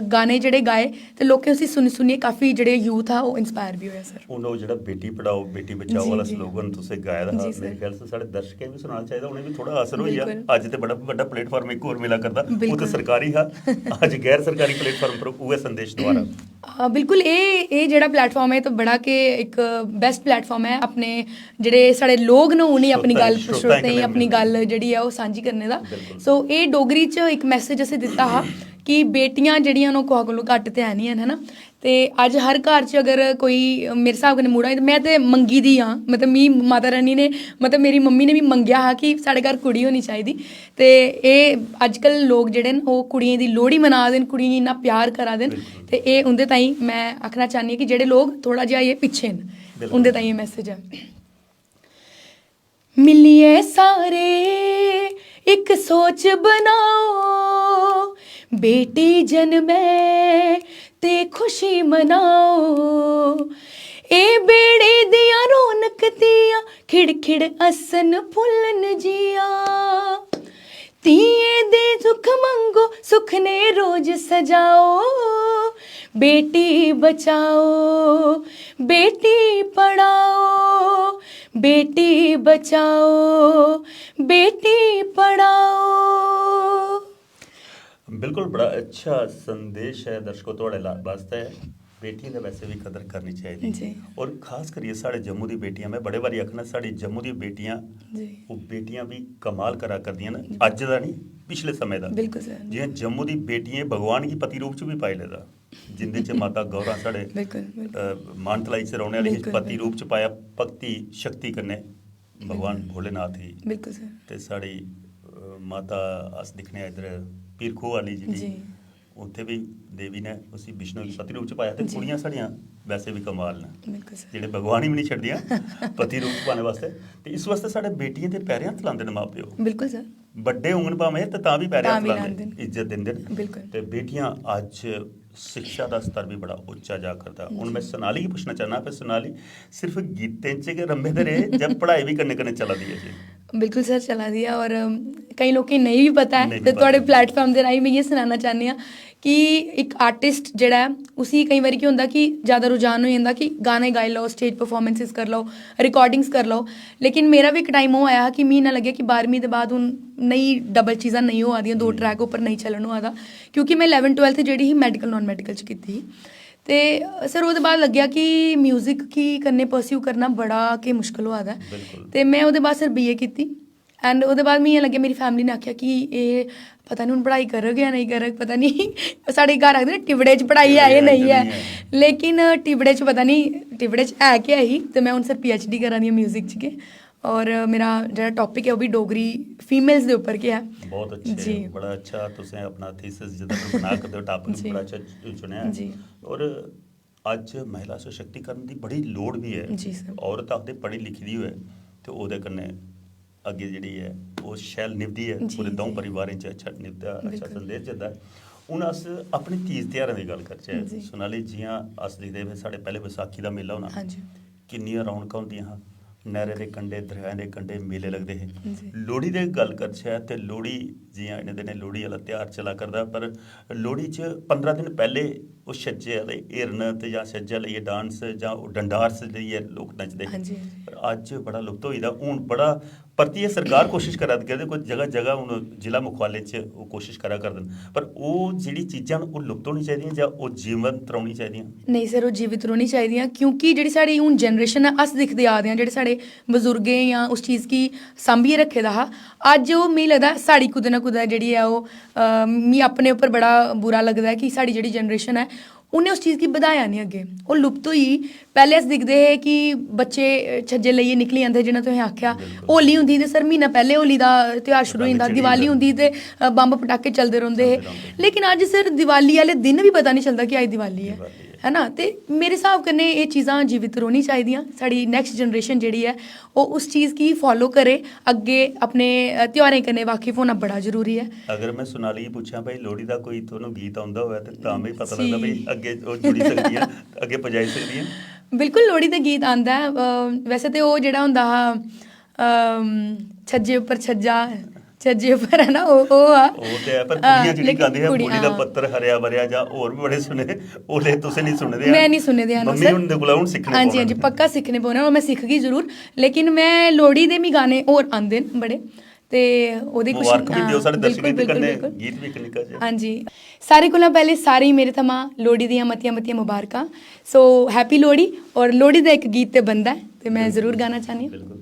गाने जेह्ड़े गाए तो लोकें उसी सुनिए काफ़ी जेह्ड़े यूथ आ वो इंस्पायर भी होया सर। उन्होंने जेह्ड़ा बेटी पढ़ाओ बेटी बचाओ वाला स्लोगन तुसें गाया दा मेरे ख्याल से साढ़े दर्शकें भी सुनना चाहिए, उन्हें भी थोड़ा असर होइया। अज ते बड़ा बड़ा प्लेटफार्म एक होर मिला करदा, वो तो सरकारी हा, अज गैर सरकारी प्लेटफार्म पर उहे संदेश द्वारा बिल्कुल ਇਹ ਜਿਹੜਾ ਪਲੇਟਫਾਰਮ ਹੈ ਤਾਂ ਬੜਾ ਕਿ ਇੱਕ ਬੈਸਟ ਪਲੇਟਫਾਰਮ ਹੈ ਆਪਣੇ ਜਿਹੜੇ ਸਾਡੇ ਲੋਕ ਨੇ ਉਹਨੇ ਆਪਣੀ ਗੱਲ ਸ਼ਰੋਤੇ ਆਪਣੀ ਗੱਲ ਜਿਹੜੀ ਹੈ ਉਹ ਸਾਂਝੀ ਕਰਨੇ ਦਾ ਸੋ ਇਹ ਡੋਗਰੀ 'ਚ ਇੱਕ ਮੈਸੇਜ ਅਸੀਂ ਦਿੱਤਾ ਹਾਂ ਕਿ ਬੇਟੀਆਂ ਜਿਹੜੀਆਂ ਨੂੰ ਕੋਹ ਕੋਲੋਂ ਘੱਟ ਤੇ ਹੈ ਨਹੀਂ ਹਨ ਹੈ ਨਾ ਤੇ ਅੱਜ ਹਰ ਘਰ 'ਚ ਅਗਰ ਕੋਈ ਮੇਰੇ ਹਿਸਾਬ ਕਨੇ ਮੁੰਡਾ ਮੈਂ ਤੇ ਮੰਗੀ ਦੀ ਹਾਂ ਮਤਲਬ ਮੀ ਮਾਤਾ ਰਾਣੀ ਨੇ ਮਤਲਬ ਮੇਰੀ ਮੰਮੀ ਨੇ ਵੀ ਮੰਗਿਆ ਹਾਂ ਕਿ ਸਾਡੇ ਘਰ ਕੁੜੀ ਹੋਣੀ ਚਾਹੀਦੀ ਤੇ ਇਹ ਅੱਜ ਕੱਲ੍ਹ ਲੋਕ ਜਿਹੜੇ ਨੇ ਉਹ ਕੁੜੀਆਂ ਦੀ ਲੋਹੜੀ ਮਨਾ ਦੇਣ ਕੁੜੀਆਂ ਨੂੰ ਇੰਨਾ ਪਿਆਰ ਕਰਾ ਦੇਣ ਤੇ ਇਹ ਉਹਦੇ ਤਾਈਂ ਮੈਂ ਆਖਣਾ ਚਾਹੁੰਦੀ ਹਾਂ ਕਿ ਜਿਹੜੇ ਲੋਕ ਥੋੜਾ ਜਿਹਾ ਇਹ ਪਿੱਛੇ ਨੇ ਉਹਦੇ ਤਾਈਂ ਇਹ ਮੈਸੇਜ ਹੈ ਮਿਲੀਏ ਸਾਰੇ ਇੱਕ ਸੋਚ ਬਣਾਓ बेटी जन्मे ते खुशी मनाओ ए बेड़े दिया रौनक दिया खिड़ खिड़ असन फुलन जिया तिये दे सुख मंगो सुख ने रोज सजाओ बेटी बचाओ बेटी पढ़ाओ बेटी बचाओ बेटी पढ़ाओ बिल्कुल बड़ा अच्छा संदेश है दर्शकों थोड़े वास्ते बेटियां दा वैसे भी कदर करनी चाहिए और खास करिए साढ़े जम्मू दी बेटियां मैं बड़े बारी आखना साड़ी जम्मू दी बेटियां वो बेटियां भी कमाल करा करदियां ना अज दा नहीं पिछले समय दा बिल्कुल सर जियां जम्मू दी बेटियां भगवान की पति रूप च भी पाई लेदा जिंदे च माता गौरा साढ़े मानतलाई च रौहने वाली पति रूप च पाया भक्ति शक्ति कन्नै भगवान भोलेनाथ ही बिल्कुल सर ते साड़ी माता अस दिखने इधर पीरखो वाली जी उत्थे भी देवी ने उसी विष्णु के पति रूप च पाया ते कुड़ियां साड़ियां वैसे भी कमाल ने जेडे भगवान ही भी नहीं छड्डियां पति रूप पाने वास्ते ते इस वास्ते साडे बेटियां दे पैरें हत्थ लांदे ने मां प्यो बिल्कुल सर बड़े होंगन भावें ते तां भी पैरें हत्थ लांदे इज्जत दिंदे ने ते बेटियां अज शिक्षा का स्तर भी बड़ा उच्चा जा करता हूँ मैं सोनाली की पूछना चाहना फिर सोनाली सिर्फ गीतें च के रंभे दे रहे जब पढ़ाई भी करने करने चला दी है जी बिल्कुल सर चला दिया और कई लोग की नहीं भी पता है तो थोड़े प्लेटफॉर्म के राही मैं ये सुनाना चाहनी हाँ कि एक आर्टिस्ट जड़ा है उसी कई बार की होंदा कि ज़्यादा रुझान हो जाता कि गाने गाई लो स्टेज परफॉर्मेंसेस कर लो रिकॉर्डिंग्स कर लो लेकिन मेरा भी एक टाइम वो आया कि मी ना लगे कि 12वीं के बाद हूँ नई डबल चीज़ां नहीं हो आदियां 2 ट्रैक उपर नहीं चलन हो आदा क्योंकि मैं 11th-12th जी ही मैडिकल नॉन मैडिकल च कीती ते सर वो बाद लग्या कि म्यूजिक की कन्नै परस्यू करना बड़ा के मुश्किल होआ दा ते मैं वो बाद सर BA कीती एंड वो बाद मिगी लग्गेआ मेरी फैमिली ने आख्या कि एह् पता नहीं हूँ पढ़ाई करग या नहीं करग पता नहीं साढ़े घर आखदे टिबड़े च पढ़ाई है या नहीं है लेकिन टिबड़े च पता नहीं टिबड़े च है क्या ही तो मैं हूँ सर PhD करा दी म्यूजिक च के और मेरा जो टॉपिक है वो भी डोगरी फीमेल्स के ऊपर के है बहुत अच्छे जी बड़ा अच्छा तुसें अपना थीसिस जिदा बना कर दो टॉपिक बड़ा अच्छा चुनिया जी और अज महिला सशक्तिकरण की बड़ी लोड़ भी है जी सर औरत आपदे पढ़ी लिखी दी होए तो ओदे कन्नै अगे जिहड़ी है वो शैल निभदी है पूरे दौं परिवारें च अच्छा निभदा अच्छा संदेश जंदा हूँ अस अपने तीज त्योहारां दी गल करचै सोनाली जियां अस दिखदे पे साढ़े पहले बैसाखी दा मेला होना किन्नियां रौनकां होंदियां हां नैरे दे कंढे दरियाएं दे कंढे मेले लगदे हे लोहड़ी दे गल करचै ते लोहड़ी जियां इन्ने दिनें लोहड़ी आह्ला त्योहार चला करदा पर लोहड़ी च 15 दिन पैह्ले ਉਹ ਛੱਜੇ ਵਾਲੇ ਹਿਰਨ ਤੇ ਜਾਂ ਛੱਜਾ ਲਈਏ ਡਾਂਸ ਜਾਂ ਡੰਡਾਰਸ ਲਈਏ ਲੋਕ ਨੱਚਦੇ ਪਰ ਅੱਜ ਬੜਾ ਲੁਪਤ ਹੋਈਦਾ ਹੁਣ ਬੜਾ ਪਰਤੀਏ ਸਰਕਾਰ ਕੋਸ਼ਿਸ਼ ਕਰਾ ਕਰਦੇ ਕੋਈ ਜਗ੍ਹਾ ਜਗ੍ਹਾ ਹੁਣ ਜ਼ਿਲ੍ਹਾ ਮੁਖਾਲੇ 'ਚ ਉਹ ਕੋਸ਼ਿਸ਼ ਕਰਾ ਕਰਦੇ ਪਰ ਉਹ ਜਿਹੜੀ ਚੀਜ਼ਾਂ ਉਹ ਲੁਪਤ ਹੋਣੀ ਚਾਹੀਦੀਆਂ ਜਾਂ ਉਹ ਜੀਵੰਤ ਰਹਿਣੀ ਚਾਹੀਦੀਆਂ ਨਹੀਂ ਸਰ ਉਹ ਜੀਵਿਤ ਰਹਿਣੀ ਚਾਹੀਦੀਆਂ ਕਿਉਂਕਿ ਜਿਹੜੀ ਸਾਡੀ ਹੁਣ ਜਨਰੇਸ਼ਨ ਹੈ ਅਸ ਦਿਖਦੇ ਆ ਰਹੇ ਹਾਂ ਜਿਹੜੇ ਸਾਡੇ ਬਜ਼ੁਰਗੇ ਜਾਂ ਉਸ ਚੀਜ਼ ਕੀ ਸਾਂਭੀਏ ਰੱਖੇ ਦਾ ਹਾ ਅੱਜ ਉਹ ਮੈਨੂੰ ਲੱਗਦਾ ਸਾਡੀ ਕੁਦ ਨਾ ਕੁਦ ਜਿਹੜੀ ਹੈ ਉਹ मी अपने ऊपर बड़ा बुरा लगता है कि साड़ी जी जनरेशन है उन्हें उस चीज़ की बधाया नहीं अगे वो लुप्त हुई पहले अस दिखते हैं कि बच्चे छज्जे लेइयै निकली आंदे जिन्हें तुसें आख्या होली होंदी ते सर महीना पहले होली दा त्यौहार शुरू होई जंदा दिवाली होंदी ते बंब पटाके चलते रौंहदे हे लेकिन अज सर दिवाली वाले दिन भी पता नहीं चलता कि अज दिवाली है ना ते मेरे हिसाब कन्नै ये चीज़ां जीवित रौहनी चाहिदियां साड़ी नैक्सट जनरेशन जेह्ड़ी है वो उस चीज़ की फॉलो करे अगे अपने त्योहारें कन्नै वाकिफ होना बड़ा जरूरी है अगर मैं सोनाली पूछा भाई लोहड़ी दा कोई तुहानूं गीत आउंदा होवे ते तां भी पता लगदा भाई अगे ਉਹ जुड़ी सकदियां अगे पजाई सकदियां बिल्कुल लोहड़ी दा गीत आंदा है वैसे ते ਉਹ ਜਿਹੜਾ ਹੁੰਦਾ ਹਾ ਛੱਜੇ ਉੱਪਰ ਛੱਜਾ ਛੱਜੇ ਉੱਪਰ ਹੈ ਨਾ ਉਹ ਆ ਉਹ ਤੇ ਹੈ ਪਰ ਕੁੜੀਆਂ ਜਿਹੜੀ ਗਾਉਂਦੇ ਆ ਕੁੜੀ ਦਾ ਪੱਤਰ ਹਰਿਆ ਭਰਿਆ ਜਾਂ ਹੋਰ ਵੀ ਬੜੇ ਸੁਣੇ ਉਹਲੇ ਤੁਸੀਂ ਨਹੀਂ ਸੁਣਦੇ ਮੈਂ ਨਹੀਂ ਸੁਣਦੇ ਹਨ ਮੰਮੀ ਹੁਣ ਦੇ ਕੋਲ ਹੁਣ ਸਿੱਖਣੇ ਹਾਂਜੀ ਹਾਂਜੀ ਪੱਕਾ ਸਿੱਖਣੇ ਪਾਉਣਾ ਉਹ ਮੈਂ ਸਿੱਖ ਗਈ ਜ਼ਰੂਰ ਲੇਕਿਨ ਮੈਂ ਲੋਹੜੀ ਦੇ ਵੀ ਗਾਣੇ ਹੋਰ ਆਉਂਦੇ ਨੇ ਬੜੇ ਤੇ ਉਹਦੇ ਕੁਝ ਮੁਬਾਰਕ ਵੀ ਦਿਓ ਸਾਡੇ ਦਰਸ਼ਕਾਂ ਬਿਲਕੁਲ, ਦੇ ਕੰਨੇ ਬਿਲਕੁਲ। ਗੀਤ ਵੀ ਇੱਕ ਨਿੱਕਾ ਜਿਹਾ। ਹਾਂਜੀ, ਸਾਰੇ ਕੋਲੋਂ ਪਹਿਲੇ ਸਾਰੀ ਮੇਰੇ ਥਮਾਂ ਲੋਹੜੀ ਦੀਆਂ ਮਤੀਆਂ ਮਤੀਆਂ ਮੁਬਾਰਕਾਂ। So happy Lohri. ਔਰ ਲੋਹੜੀ ਦਾ ਇੱਕ ਗੀਤ ਤੇ ਬੰਦਾ ਤੇ ਮੈਂ ਜ਼ਰੂਰ ਗਾਣਾ ਚਾਹਨੀ ਹਾਂ। ਬਿਲਕੁਲ।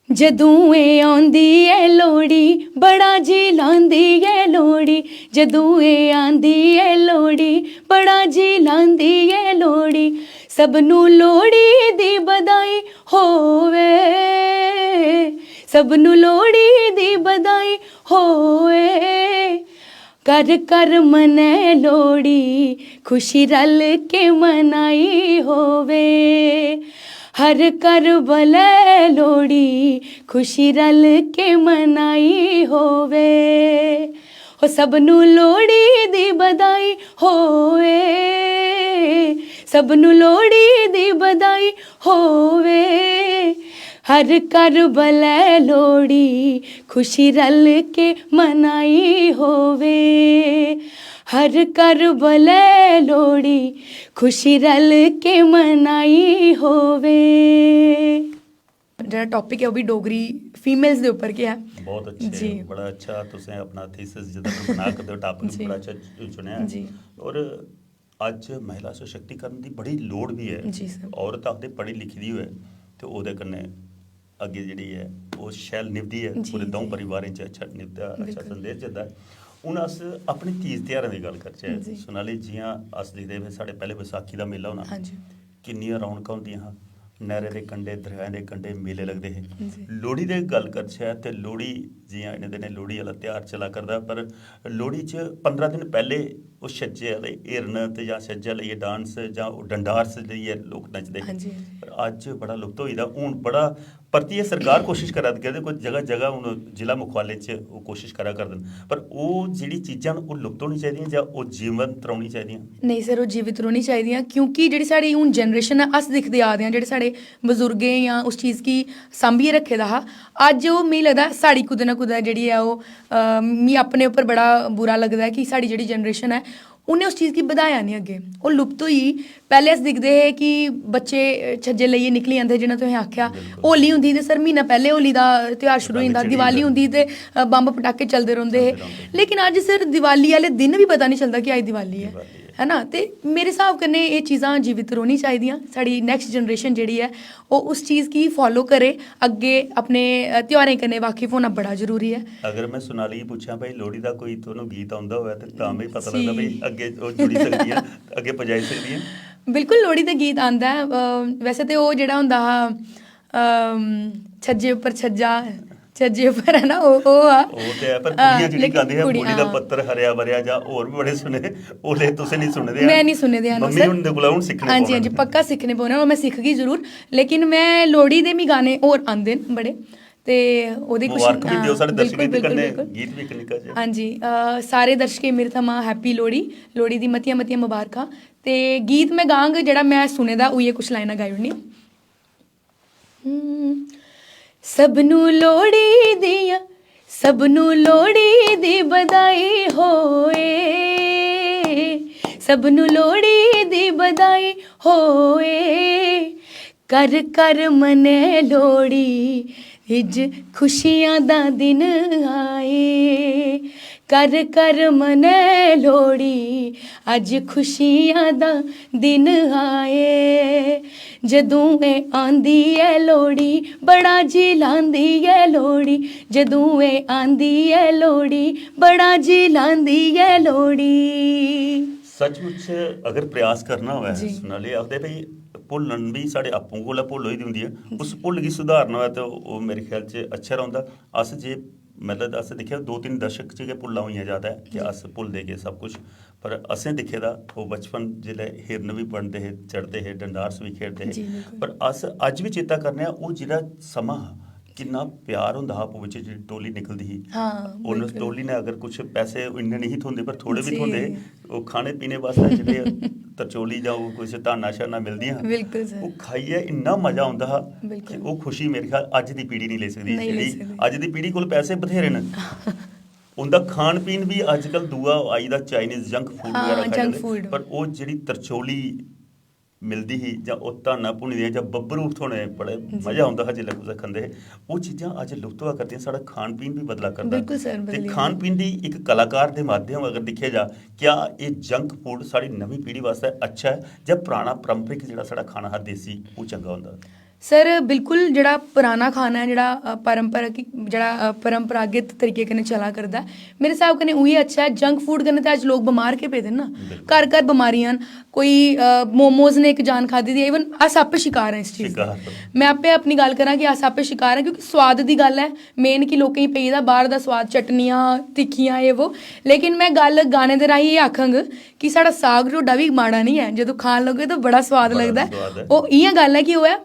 ਜਦੋਂ ਏ ਆਉਂਦੀ ਏ ਲੋਹੜੀ ਬੜਾ ਜੀ ਲਾਂਦੀ ਏ ਲੋਹੜੀ, ਜਦੋਂ ਏ ਆਂਦੀ ਏ ਲੋਹੜੀ ਬੜਾ ਜੀ ਲਾਂਦੀ ਏ ਲੋਹੜੀ, ਸਭ ਨੂੰ ਲੋਹੜੀ ਦੀ ਵਧਾਈ ਹੋਵੇ, ਸਭ ਨੂੰ ਲੋਹੜੀ ਦੀ ਵਧਾਈ ਹੋਵੇ, ਕਰ ਕਰ ਮਨੇ ਲੋਹੜੀ ਖੁਸ਼ੀ ਰਲ ਕੇ ਮਨਾਈ ਹੋਵੇ, ਹਰ ਘਰ ਬਲੇ ਲੋਹੜੀ ਖੁਸ਼ੀ ਰਲ ਕੇ ਮਨਾਈ ਹੋਵੇ, ਹੋ ਸਭ ਨੂੰ ਲੋਹੜੀ ਦੀ ਵਧਾਈ ਹੋਵੇ, ਸਭ ਨੂੰ ਲੋਹੜੀ ਦੀ ਵਧਾਈ ਹੋਵੇ, ਹਰ ਘਰ ਬਲੇ ਲੋਹੜੀ ਖੁਸ਼ੀ ਰਲ ਕੇ ਮਨਾਈ ਹੋਵੇ, ਹਰ ਘਰ ਬਲੇ ਲੋਹੜੀ ਖੁਸ਼ੀ ਰਲ ਕੇ ਮਨਾਈ ਹੋਵੇ। ਜਿਹੜਾ ਟੌਪਿਕ ਹੈ ਉਹ ਵੀ ਡੋਗਰੀ ਫੀਮੇਲਸ ਦੇ ਉੱਪਰ ਕਿਹਾ ਬਹੁਤ ਅੱਛੇ ਜੀ। ਬੜਾ ਅੱਛਾ ਤੁਸੀਂ ਆਪਣਾ ਥੀਸਿਸ ਜਿੱਦਾਂ ਬਣਾ ਕੇ ਟਾਪਿਕ ਜੀ। ਬੜਾ ਅੱਛਾ ਚੁਣਿਆ ਜੀ। ਔਰ ਅੱਜ ਮਹਿਲਾ ਸਸ਼ਕਤੀਕਰਨ ਦੀ ਬੜੀ ਲੋੜ ਵੀ ਹੈ। ਜੀ ਸਰ। ਔਰਤ ਆਪਦੇ ਪੜ੍ਹੀ ਲਿਖੀ ਦੀ ਹੋਏ ਤੇ ਉਹਦੇ ਕੰਨੇ ਅੱਗੇ ਜਿਹੜੀ ਹੈ ਉਹ ਸ਼ੈਲ ਨਿਭਦੀ ਹੈ ਜੀ, ਪੂਰੇ ਦੌ ਜੀ। ਪਰਿਵਾਰਾਂ 'ਚ ਅੱਛਾ ਨਿਭਦਾ ਅੱਛਾ ਬਿਲਕੁਲ। ਸੰਦੇਸ਼ ਦਿੰਦਾ। ਹੁਣ ਅਸ ਆਪਣੀ ਤੀਜ ਤਿਉਹਾਰਾਂ ਦੀ ਗੱਲ ਕਰਚੇ ਜੀ। ਸੋਨਾਲੀ ਜੀਆਂ ਅਸ ਦੇਖਦੇ ਵੇ ਸਾਡੇ ਪਹਿਲੇ ਵਿਸਾਖੀ ਦਾ ਮੇਲਾ ਹੋਣਾ ਹਾਂਜੀ ਕਿੰਨੀਆਂ ਰੌਣਕਾਂ ਹੁੰਦੀਆਂ ਹਨ ਨਹਿਰੇ ਦੇ ਕੰਢੇ ਦਰਿਆਵਾਂ ਦੇ ਕੰਢੇ ਮੇਲੇ ਲੱਗਦੇ ਹੈ। ਜੀ। ਲੋਹੜੀ ਦੇ ਗੱਲ ਕਰਛਿਆ ਤੇ ਲੋਹੜੀ ਜੀਆਂ ਇਹਨੇ ਦਿਨੇ ਲੋਹੜੀ ਵਾਲਾ ਤਿਉਹਾਰ ਚਲਾ ਕਰਦਾ ਪਰ ਲੋਹੜੀ 'ਚ 15 ਦਿਨ ਪਹਿਲੇ ਉਹ ਛੱਜੇ ਵਾਲੇ ਹਿਰਨ ਤੇ ਜਾਂ ਛੱਜੇ ਲਈ ਡਾਂਸ ਜਾਂ ਉਹ ਡੰਡਾਰਸ ਲਈ ਲੋਕ ਨੱਚਦੇ ਹਾਂਜੀ। ਪਰ ਅੱਜ ਬੜਾ ਲੁਪਤ ਹੋਈਦਾ ਹੁਣ ਬੜਾ ਪ੍ਰਤੀ ਸਰਕਾਰ ਕੋਸ਼ਿਸ਼ ਕਰਾ ਕਰਦੇ ਕੋਈ ਜਗ੍ਹਾ ਜਗ੍ਹਾ ਹੁਣ ਜ਼ਿਲ੍ਹਾ ਮੁਖਾਲੇ 'ਚ ਉਹ ਕੋਸ਼ਿਸ਼ ਕਰਾ ਕਰਦੇ ਪਰ ਉਹ ਜਿਹੜੀ ਚੀਜ਼ਾਂ ਉਹ ਲੁਪਤ ਹੋਣੀ ਚਾਹੀਦੀਆਂ ਜਾਂ ਉਹ ਜੀਵੰਤ ਰਹਿਣੀ ਚਾਹੀਦੀਆਂ। ਨਹੀਂ ਸਰ, ਉਹ ਜੀਵਿਤ ਰਹਿਣੀ ਚਾਹੀਦੀਆਂ ਕਿਉਂਕਿ ਜਿਹੜੀ ਸਾਡੀ ਹੁਣ ਜਨਰੇਸ਼ਨ ਹੈ ਅਸ ਦਿਖਦੇ ਆ ਰਹੇ ਹਾਂ ਜਿਹੜੇ ਸਾਡੇ ਬਜ਼ੁਰਗੇ ਜਾਂ ਉਸ ਚੀਜ਼ ਕੀ ਸਾਂਭੀਏ ਰੱਖੇ ਦਾ हा ਅੱਜ ਉਹ ਮੈਨੂੰ ਲੱਗਦਾ ਸਾड़ी कुदै ना कुदै ਜਿਹੜੀ ਹੈ ਉਹ मी अपने उप्पर बड़ा बुरा लगदा है कि साड़ी ਜਿਹੜੀ जनरेशन है उन्हें उस चीज़ गी बधाया नहीं अग्गे ਉਹ लुप्त होई। पैह्ले अस दिखदे हे कि बच्चे छज्जे लेइयै निकली जंदे जि'यां तुसें आखेआ होली होंदी ते सर म्हीना पैह्ले होली दा त्यौहार शुरू होई जंदा दिवाली होंदी ते बंब पटाके चलदे रौंह्दे हे लेकिन अज्ज सर दिवाली आह्ले दिन बी पता नहीं चलदा कि अज्ज दिवाली है ना। ते मेरे स्हाब कन्नै एह् चीज़ां जीवित रौह्नी चाहिदियां साढ़ी नैक्सट जनरेशन जेह्ड़ी है ओह् उस चीज़ गी फॉलो करे अग्गे अपने त्यौहारें कन्नै वाकिफ होना बड़ा जरूरी है। अगर मैं सोनाली पूछा भाई लोहड़ी का कोई ਤੁਹਾਨੂੰ ਗੀਤ ਆਉਂਦਾ ਹੋਇਆ ਤੇ ਤਾਂ ਵੀ ਪਤਾ ਲੱਗਦਾ ਬਈ ਅੱਗੇ ਉਹ ਜੁੜੀ ਸਕਦੀ ਹੈ ਅੱਗੇ ਪਜਾਈ ਸਕਦੀ ਹੈ। ਬਿਲਕੁਲ ਲੋਹੜੀ ਦਾ ਗੀਤ ਆਂਦਾ ਹੈ ਵੈਸੇ ਤੇ ਉਹ ਜਿਹੜਾ ਹੁੰਦਾ ਹਾ ਛੱਜੇ ਉੱਪਰ ਛੱਜਾ ਛੱਜੇ ਉੱਪਰ ਹੈ ਨਾ ਉਹ ਆ ਉਹ ਤੇ ਹੈ ਪਰ ਕੁੜੀਆਂ ਜਿਹੜੀ ਗਾਉਂਦੇ ਆ ਕੁੜੀ ਦਾ ਪੱਤਰ ਹਰਿਆ ਵਰਿਆ ਜਾਂ ਹੋਰ ਵੀ ਬੜੇ ਸੁਣੇ ਉਹਲੇ ਤੁਸੀਂ ਨਹੀਂ ਸੁਣਦੇ ਮੈਂ ਨਹੀਂ ਸੁਣਦੇ ਹਨ ਮੰਮੀ ਹੁਣ ਦੇ ਕੋਲ ਹੁਣ ਸਿੱਖਣੇ ਹਾਂਜੀ ਹਾਂਜੀ ਪੱਕਾ ਸਿੱਖਣੇ ਪਾਉਣੇ ਉਹ ਮੈਂ ਸਿੱਖ ਗਈ ਜ਼ਰੂਰ ਲੇਕਿਨ ਮੈਂ ਲੋਹੜੀ ਦੇ ਵੀ ਗਾਣੇ ਹੋਰ ਆਂਦੇ ਨੇ ਬੜੇ ਤੇ ਉਹਦੇ ਕੁਝ ਮੁਬਾਰਕ ਵੀ ਦਿਓ ਸਾਡੇ ਦਰਸ਼ਕਾਂ ਦੇ ਕੰਨੇ ਗੀਤ ਵੀ ਇੱਕ ਨਿੱਕਾ ਜਿਹਾ। ਹਾਂਜੀ ਸਾਰੇ ਦਰਸ਼ਕੇ ਮੇਰੇ ਥਮਾਂ ਹੈਪੀ ਲੋਹੜੀ ਲੋਹੜੀ ਦੀ ਮਤੀਆਂ ਮਤੀਆਂ ਮੁਬਾਰਕਾਂ ਤੇ ਗੀਤ ਮੈਂ ਗਾਂਗ ਜਿਹੜਾ ਮੈਂ ਸੁਣੇ ਦਾ ਉਹ ਇਹ ਕੁਝ ਲਾਈਨਾਂ ਗਾਈ ਹੋਣੀ। ਸਭ ਨੂੰ ਲੋਹੜੀ ਦੀਆਂ ਸਭ ਨੂੰ ਲੋਹੜੀ ਦੀ ਵਧਾਈ ਹੋਏ ਸਭ ਨੂੰ ਲੋਹੜੀ ਦੀ ਵਧਾਈ ਹੋਏ ਕਰ ਕਰ ਮਨੇ ਲੋਹੜੀ ਅੱਜ ਖੁਸ਼ੀਆਂ ਦਾ ਦਿਨ ਆਏ ਕਰ ਕਰ ਮਨੇ ਲੋਹੜੀ ਅੱਜ ਖੁਸ਼ੀਆਂ ਦਾ ਦਿਨ ਆਏ ਜਦੋਂ ਇਹ ਆਂਦੀ ਏ ਲੋਹੜੀ ਬੜਾ ਜੀ ਲਾਂਦੀ ਏ ਲੋਹੜੀ ਜਦੋਂ ਇਹ ਆਂਦੀ ਏ ਲੋਹੜੀ ਬੜਾ ਜੀ ਲਾਂਦੀ ਏ ਲੋਹੜੀ। ਸੱਚਮੁੱਚ ਅਗਰ ਪ੍ਰयास ਕਰਨਾ ਹੋਵੇ ਜੀ। ਸੁਨਾਲੀ ਆਖਦੇ ਭਈ ਭੁੱਲਣ ਵੀ ਸਾਡੇ ਆਪੋ ਕੋਲ ਭੁੱਲ ਹੋਈ ਦੀ ਹੁੰਦੀ ਹੈ ਉਸ ਭੁੱਲ ਕੀ ਸੁਧਾਰਨਾ ਹੋਇਆ ਤਾਂ ਉਹ ਮੇਰੇ ਖਿਆਲ 'ਚ ਅੱਛਾ ਰਹਿੰਦਾ। ਅਸ ਜੇ ਮਤਲਬ ਅਸ ਦੇਖਿਆ 2-3 ਦਸ਼ਕ 'ਚ ਭੁੱਲਾਂ ਹੋਈਆਂ ਜ਼ਿਆਦਾ ਕਿ ਅਸ ਭੁੱਲ ਦੇ ਗਏ ਸਭ ਕੁਝ ਪਰ ਅसें ਦਿਖੇ ਦਾ ਉਹ ਬਚਪਨ ਜਿਹੜੇ ਹਿਰਨ ਵੀ ਬਣਦੇ ਹੈ ਚੜਦੇ ਹੈ ਡੰਡਾਰਸ ਵੀ ਖੇਡਦੇ ਹੈ ਪਰ ਅਸ ਅੱਜ ਵੀ ਚੇਤਾ ਕਰਨੇ ਆ ਉਹ ਜਿਹੜਾ ਸਮਾਂ ਕਿੰਨਾ ਪਿਆਰ ਹੁੰਦਾ ਆਪੋ ਵਿੱਚ ਜਿਹੜੀ ਟੋਲੀ ਨਿਕਲਦੀ ਸੀ ਉਹਨੂੰ ਟੋਲੀ ਨੇ ਅਗਰ ਕੁਝ ਪੈਸੇ ਇੰਨੇ ਨਹੀਂ ਹੁੰਦੇ ਪਰ ਥੋੜੇ ਵੀ ਹੁੰਦੇ ਉਹ ਖਾਣੇ ਪੀਣੇ ਵਾਸਤੇ ਜਿਹੜੇ ਤਰਚੋਲੀ ਜਾਂ ਉਹ ਕੁਝ ਧਾਨਾ ਸ਼ਾਨਾ ਮਿਲਦੀਆਂ ਉਹ ਖਾਈਏ ਇੰਨਾ ਮਜ਼ਾ ਆਉਂਦਾ ਕਿ ਉਹ ਖੁਸ਼ੀ ਮੇਰੇ ਖਿਆਲ ਅੱਜ ਦੀ ਪੀੜ੍ਹੀ ਨਹੀਂ ਲੈ ਸਕਦੀ ਜਿਹੜੀ ਅੱਜ ਦੀ ਪੀੜ੍ਹੀ ਕੋਲ ਪੈਸੇ ਬਥੇਰੇ ਨੇ ਉਹਦਾ ਖਾਣ ਪੀਣ ਵੀ ਅੱਜ ਕੱਲ ਦੂਆ ਆਈ ਦਾ ਚਾਈਨੀਜ਼ ਜੰਕ ਫੂਡ ਵਗੈਰਾ ਖਾਈ ਪਰ ਉਹ ਜਿਹੜੀ ਤਰਚੋਲੀ ਮਿਲਦੀ ਹੀ ਜਾਂ ਉਹ ਧਾਨਾਂ ਭੁੰਨੀਆਂ ਜਾਂ ਬੱਬਰੂ ਥੋਣੇ ਬੜੇ ਮਜ਼ਾ ਆਉਂਦਾ ਹੈ ਜਿੱਲੇ ਕੁਝ ਖੰਦੇ ਉਹ ਚੀਜ਼ਾਂ ਅੱਜ ਲੁਪਤ ਹੋਆ ਕਰਦੀਆਂ ਸਾਡਾ ਖਾਣ ਪੀਣ ਵੀ ਬਦਲਾ ਕਰਦਾ ਬਿਲਕੁਲ ਸਰ, ਤੇ ਬਦਲਿਆ। ਖਾਣ ਪੀਣ ਦੀ ਇੱਕ ਕਲਾਕਾਰ ਦੇ ਮਾਧਿਅਮ ਅਗਰ ਦੇਖਿਆ ਜਾ ਕਿਆ ਇਹ ਜੰਕ ਫੂਡ ਸਾਡੀ ਨਵੀਂ ਪੀੜ੍ਹੀ ਵਾਸਤੇ ਅੱਛਾ ਹੈ ਜਾਂ ਪੁਰਾਣਾ ਪਰੰਪਰਿਕ ਜਿਹੜਾ ਸਾਡਾ ਖਾਣਾ ਹੈ ਦੇਸੀ ਉਹ ਚੰਗਾ ਹੁੰਦਾ सर बिल्कुल जड़ा पुराना खाना है जड़ा परंपरागत तरीके कन्नै चला करदा मेरे हिसाब कन्नै उही अच्छा है। जंक फूड कन्नै ते अज्ज लोग बमार के पेदे ना, घर घर बमारियां न। कोई मोमोज ने एक जान खादी दी, इवन अस आपे शिकार हैं इस चीज़ दे। मैं आपे अपनी गल करां कि अस आपे शिकार हैं क्योंकि स्वाद दी गल है मेन कि लोकें गी पेई दा बाहर दा स्वाद, चटनियां तिक्खियां ये वो। लेकिन मैं गल गाने दे राही एह् आखांग कि साढ़ा साग ढोडा भी माड़ा नहीं है, जदों खान लगे तो बड़ा स्वाद लगदा है। ओह् इ'यां गल है कि ओह् है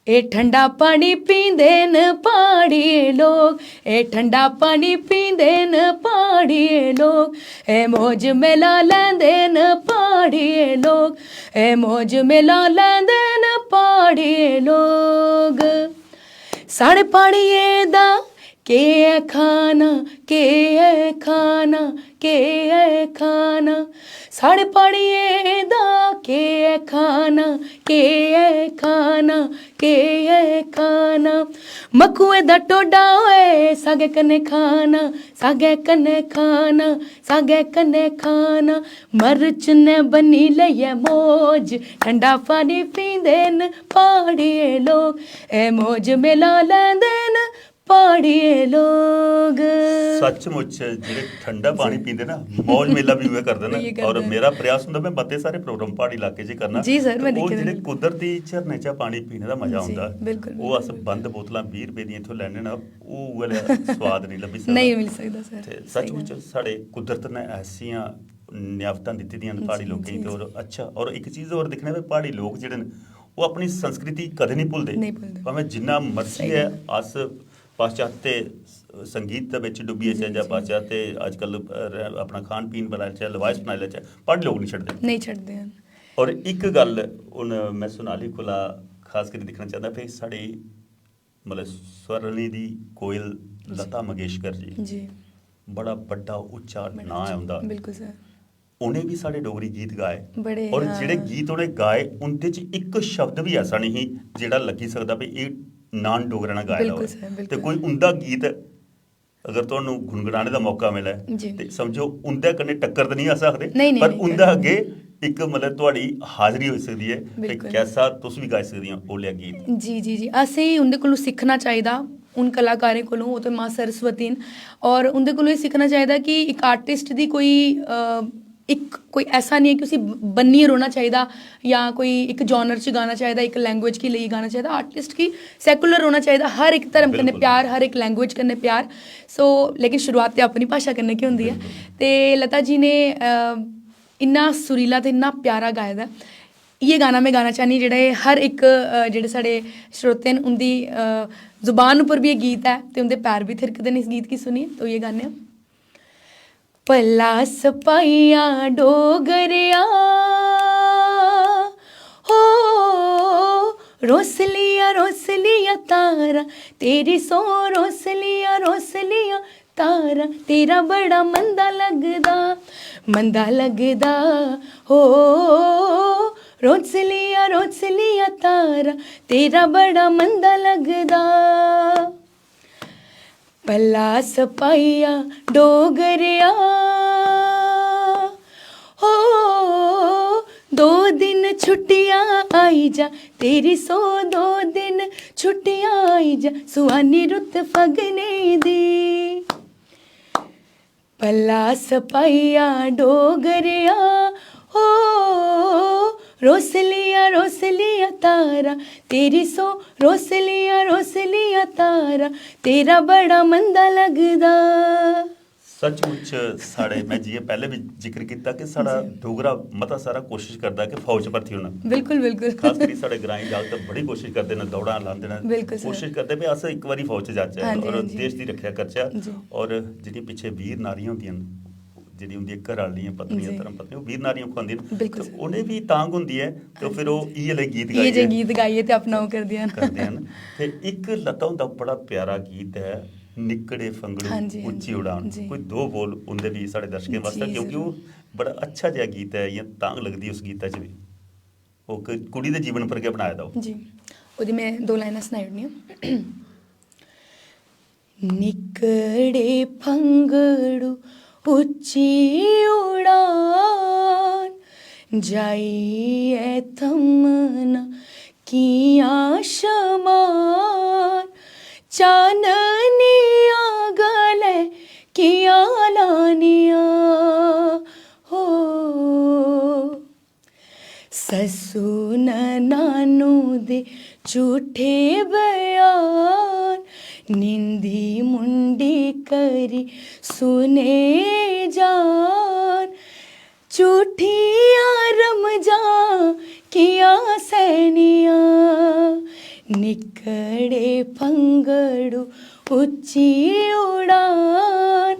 ए ठंडा पानी पींदे न पहाड़ी लोग, ए ठंडा पानी पींदे न पहाड़ी लोग, ए मौज मेला लैंदे न पहाड़ी लोग, ए मौज मेला लैंदे न पहाड़ी लोग। साढ़े पहाड़िये दा के है खाना, के है खाना, के है खाना, साढ़े पहाड़िये दा के है खाना, के है खाना, के है खाना। मकुए दा टोडा होए सागे कन्ने खाना, सागे कन्ने खाना, सागे कन्ने खाना। मरच ने बनी लइए मौज, ठंडा पानी पींदे न पहाड़िये लोग, ए मौज मेला लैंदे न पहाड़ी लोग। सचमुच ਜਿਹੜੇ ਠੰਡਾ ਪਾਣੀ ਪੀਂਦੇ ਨਾ ਮੌਜ ਮੇਲਾ ਵੀ ਉਹ ਕਰਦੇ ਨਾ। ਔਰ ਮੇਰਾ ਪ੍ਰयास ਹੁੰਦਾ ਮੈਂ ਬੱਤੇ ਸਾਰੇ ਪ੍ਰੋਗਰਾਮ ਪਹਾੜੀ ਇਲਾਕੇ 'ਚ ਕਰਨਾ ਜੀ ਸਰ, ਮੈਂ ਉਹ ਦੇਖਿਆ ਜਿਹੜੇ ਕੁਦਰਤੀ ਝਰਨੇ 'ਚ ਪਾਣੀ ਪੀਣੇ ਦਾ ਮਜ਼ਾ ਆਉਂਦਾ ਬਿਲਕੁਲ, ਉਹ ਅਸ ਬੰਦ ਬੋਤਲਾਂ 20 ਰੁਪਏ ਦੀਆਂ ਇੱਥੋਂ ਲੈਣੇ ਨਾ ਉਹ ਵਾਲਾ ਸਵਾਦ ਨਹੀਂ ਲੱਭੀ ਸਕਦਾ, ਨਹੀਂ ਮਿਲ ਸਕਦਾ ਸਰ। ਤੇ ਸੱਚਮੁੱਚ ਸਾਡੇ ਕੁਦਰਤ ਨੇ ਐਸੀਆਂ ਨਿਆਮਤਾਂ ਦਿੱਤੀ ਦੀਆਂ ਨੇ ਪਹਾੜੀ ਲੋਕਾਂ ਤੇ। ਔਰ ਅੱਛਾ ਔਰ ਇੱਕ ਚੀਜ਼ ਹੋਰ ਦੇਖਣਾ ਵੀ ਪਹਾੜੀ ਲੋਕ ਜਿਹੜੇ ਨੇ ਉਹ ਆਪਣੀ ਸੰਸਕ੍ਰਿਤੀ ਕਦੇ ਨਹੀਂ ਭੁੱਲਦੇ ਭਾਵੇਂ ਜਿੰਨਾ ਮਰਜ਼ੀ ਹੈ ਅਸ ਪਾਸ਼ਚਾਤਯ ਸੰਗੀਤ ਦੇ ਵਿੱਚ ਡੁੱਬੀਏ ਚਾਹੇ ਜਾਂ ਪਾਸ਼ਚਾਤਯ ਅੱਜ ਕੱਲ੍ਹ ਆਪਣਾ ਖਾਣ ਪੀਣ ਬਣਾ ਚਾਹੇ ਲਿਵਾਇਸ ਬਣਾ ਲੈ ਚਾਹੇ ਪਹਾੜੀ ਲੋਕ ਨਹੀਂ ਛੱਡਦੇ ਹਨ। ਔਰ ਇੱਕ ਗੱਲ ਹੁਣ ਮੈਂ ਸੋਨਾਲੀ ਕੋਲਾ ਖਾਸ ਕਰਕੇ ਦੇਖਣਾ ਚਾਹੁੰਦਾ ਫਿਰ ਸਾਡੀ ਮਤਲਬ ਸਵਰਨੀ ਦੀ ਕੋਇਲ ਲਤਾ ਮੰਗੇਸ਼ਕਰ ਜੀ ਬੜਾ ਵੱਡਾ ਉੱਚਾ ਨਾਂ ਹੈ ਉਹਦਾ। ਬਿਲਕੁਲ ਸਰ। ਉਹਨੇ ਵੀ ਸਾਡੇ ਡੋਗਰੀ ਗੀਤ ਗਾਏ ਬੜੇ, ਔਰ ਜਿਹੜੇ ਗੀਤ ਉਹਨੇ ਗਾਏ ਉਹਦੇ 'ਚ ਇੱਕ ਸ਼ਬਦ ਵੀ ਐਸਾ ਨਹੀਂ ਜਿਹੜਾ ਲੱਗੀ ਸਕਦਾ ਵੀ ਇਹ ਨਾਨ ਡੋਗਰਾ ਨਾਲ ਗਾਇਆ ਹੋਵੇ। ਤੇ ਕੋਈ ਉਹਦਾ ਗੀਤ ਅਗਰ ਤੁਹਾਨੂੰ ਗੁੰਗਣਾਣੇ ਦਾ ਮੌਕਾ ਮਿਲੇ ਤੇ ਸਮਝੋ ਉਹਦੇ ਕੰਨੇ ਟੱਕਰ ਤਾਂ ਨਹੀਂ ਆ ਸਕਦੇ, ਪਰ ਉਹਦਾ ਅੱਗੇ ਇੱਕ ਮਤਲਬ ਤੁਹਾਡੀ ਹਾਜ਼ਰੀ ਹੋ ਸਕਦੀ ਹੈ ਕਿ ਕੈਸਾ ਤੁਸੀਂ ਵੀ ਗਾ ਸਕਦੀਆਂ ਉਹ ਲਿਆ ਗੀਤ। ਜੀ ਅਸੀਂ ਉਹਦੇ ਕੋਲੋਂ ਸਿੱਖਣਾ ਚਾਹੀਦਾ उन कलाकारें कोलों, वो तो माँ सरस्वती न, और उनके कोलों ये सीखना चाहिए कि एक आर्टिस्ट दी कोई ऐसा नहीं है कि उसी बन्निए रोना चाहिए या कोई एक जॉनर च गाना चाहिए, एक लैंग्वेज की लिए गाना चाहिए। आर्टिस्ट की सैकुलर होना चाहिए, हर एक धर्म कन्नै प्यार, हर एक लैंग्वेज कन्नै प्यार। सो लेकिन शुरुआत तो अपनी भाशा कन्नै की होंदी है। तो लता जी ने इन्ना सुरीला तो इन्ना प्यारा गाए दा। ये गाना मैं गाना चाहनी जेह्ड़े हर एक जेह्ड़े साढ़े श्रोते न उंदी जुबान उप्पर भी ये गीत है ते उंदे पैर भी थिरकदे न इस गीत की सुनिए। तो ये गाने भला सपाइया डोगरिया हो रोसलिया तारा तेरी सो रोसलिया तारा तेरा बड़ा मंदा लगदा हो रोसलिया तारा तेरा बड़ा मंदा लगदा। भला सपाइया डोगरिया हो दो दिन छुट्टियां आई जा तेरी सो 2 दिन छुट्टियां आई जा सुहानी रुत फगने दी। भला सपाइया डोगरिया हो रोसलिया तारा तेरी सो रोसलिया तारा तेरा बड़ा मंदा लगदा। सचमुच साढ़े मैं जी पहले भी जिक्र किया कि साड़ा डोगरा मता सारा कोशिश करता कि फौज भर्ती होना। बिल्कुल खास करी साढ़े ग्रामीण जागत बड़ी कोशिश करते हैं, दौड़ा लाते हैं, कोशिश करते भी अस एक बारी फौज जाचे और देश की रक्षा करचा। और जी पिछे वीर नारियां होंदियां ਜਿਹੜੀ ਹੁੰਦੀ ਘਰ ਵਾਲੀਆਂ ਪਤਨੀਆਂ ਧਰਮ ਪਤਨੀ ਉਹ ਵੀਰ ਨਾਰੀਆਂ ਖਵਾਉਂਦੀਆਂ ਨੇ ਉਹਨੇ ਵੀ ਤਾਂਗ ਹੁੰਦੀ ਹੈ ਤੇ ਫਿਰ ਉਹ ਇਹ ਵਾਲੇ ਗੀਤ ਗਾਈਏ ਤੇ ਆਪਣਾ ਉਹ ਕਰਦੇ ਹਨ। ਤੇ ਇੱਕ ਲਤਾ ਹੁੰਦਾ ਬੜਾ ਪਿਆਰਾ ਗੀਤ ਹੈ ਨਿਕੜੇ ਫੰਗੜੂ ਉੱਚੀ ਉਡਾਨ, ਕੋਈ 2 ਬੋਲ ਉਹਦੇ ਵੀ ਸਾਡੇ ਦਰਸ਼ਕਾਂ ਵਾਸਤੇ ਕਿਉਂਕਿ ਉਹ ਬੜਾ ਅੱਛਾ ਜਿਹਾ ਗੀਤ ਹੈ ਜਾਂ ਤਾਂਗ ਲੱਗਦੀ ਉਸ ਗੀਤਾਂ 'ਚ ਵੀ। ਉਹ ਕੁੜੀ ਦੇ ਜੀਵਨ ਪਰ ਕੇ ਬਣਾਇਆ ਦਾ ਜੀ ਉਹਦੀ ਮੈਂ 2 ਲਾਈਨਾਂ ਸੁਣਾਈ ਉੜਨੀਆਂ। ਨਿਕੜੇ ਪੰਗੜੂ ਉੱਚੀ ਉਡਾਨ ਜਾਈਏ ਤਮਨਾ ਕੀਆਂ ਸ਼ਮਾਨ ਚਾਨਨੀਆਂ ਗਲੇ ਕੀਆਂ ਲਾਨੀਆਂ ਹੋ ਸੱਸੂ ਨਾਨੂ ਦੇ ਝੂਠੇ ਬਿਆਨ ਨਿੰਦੀ ਮੁੰਡੀ ਕਰੀ ਸੁਨੇ ਜਾਨ ਝੂਠੀਆਂ ਰਮਜਾਂ ਕੀਆਂ ਸੈਨੀਆਂ ਨਿਕੜੇ ਪੰਗੜੂ ਉੱਚੀ ਉਡਾਨ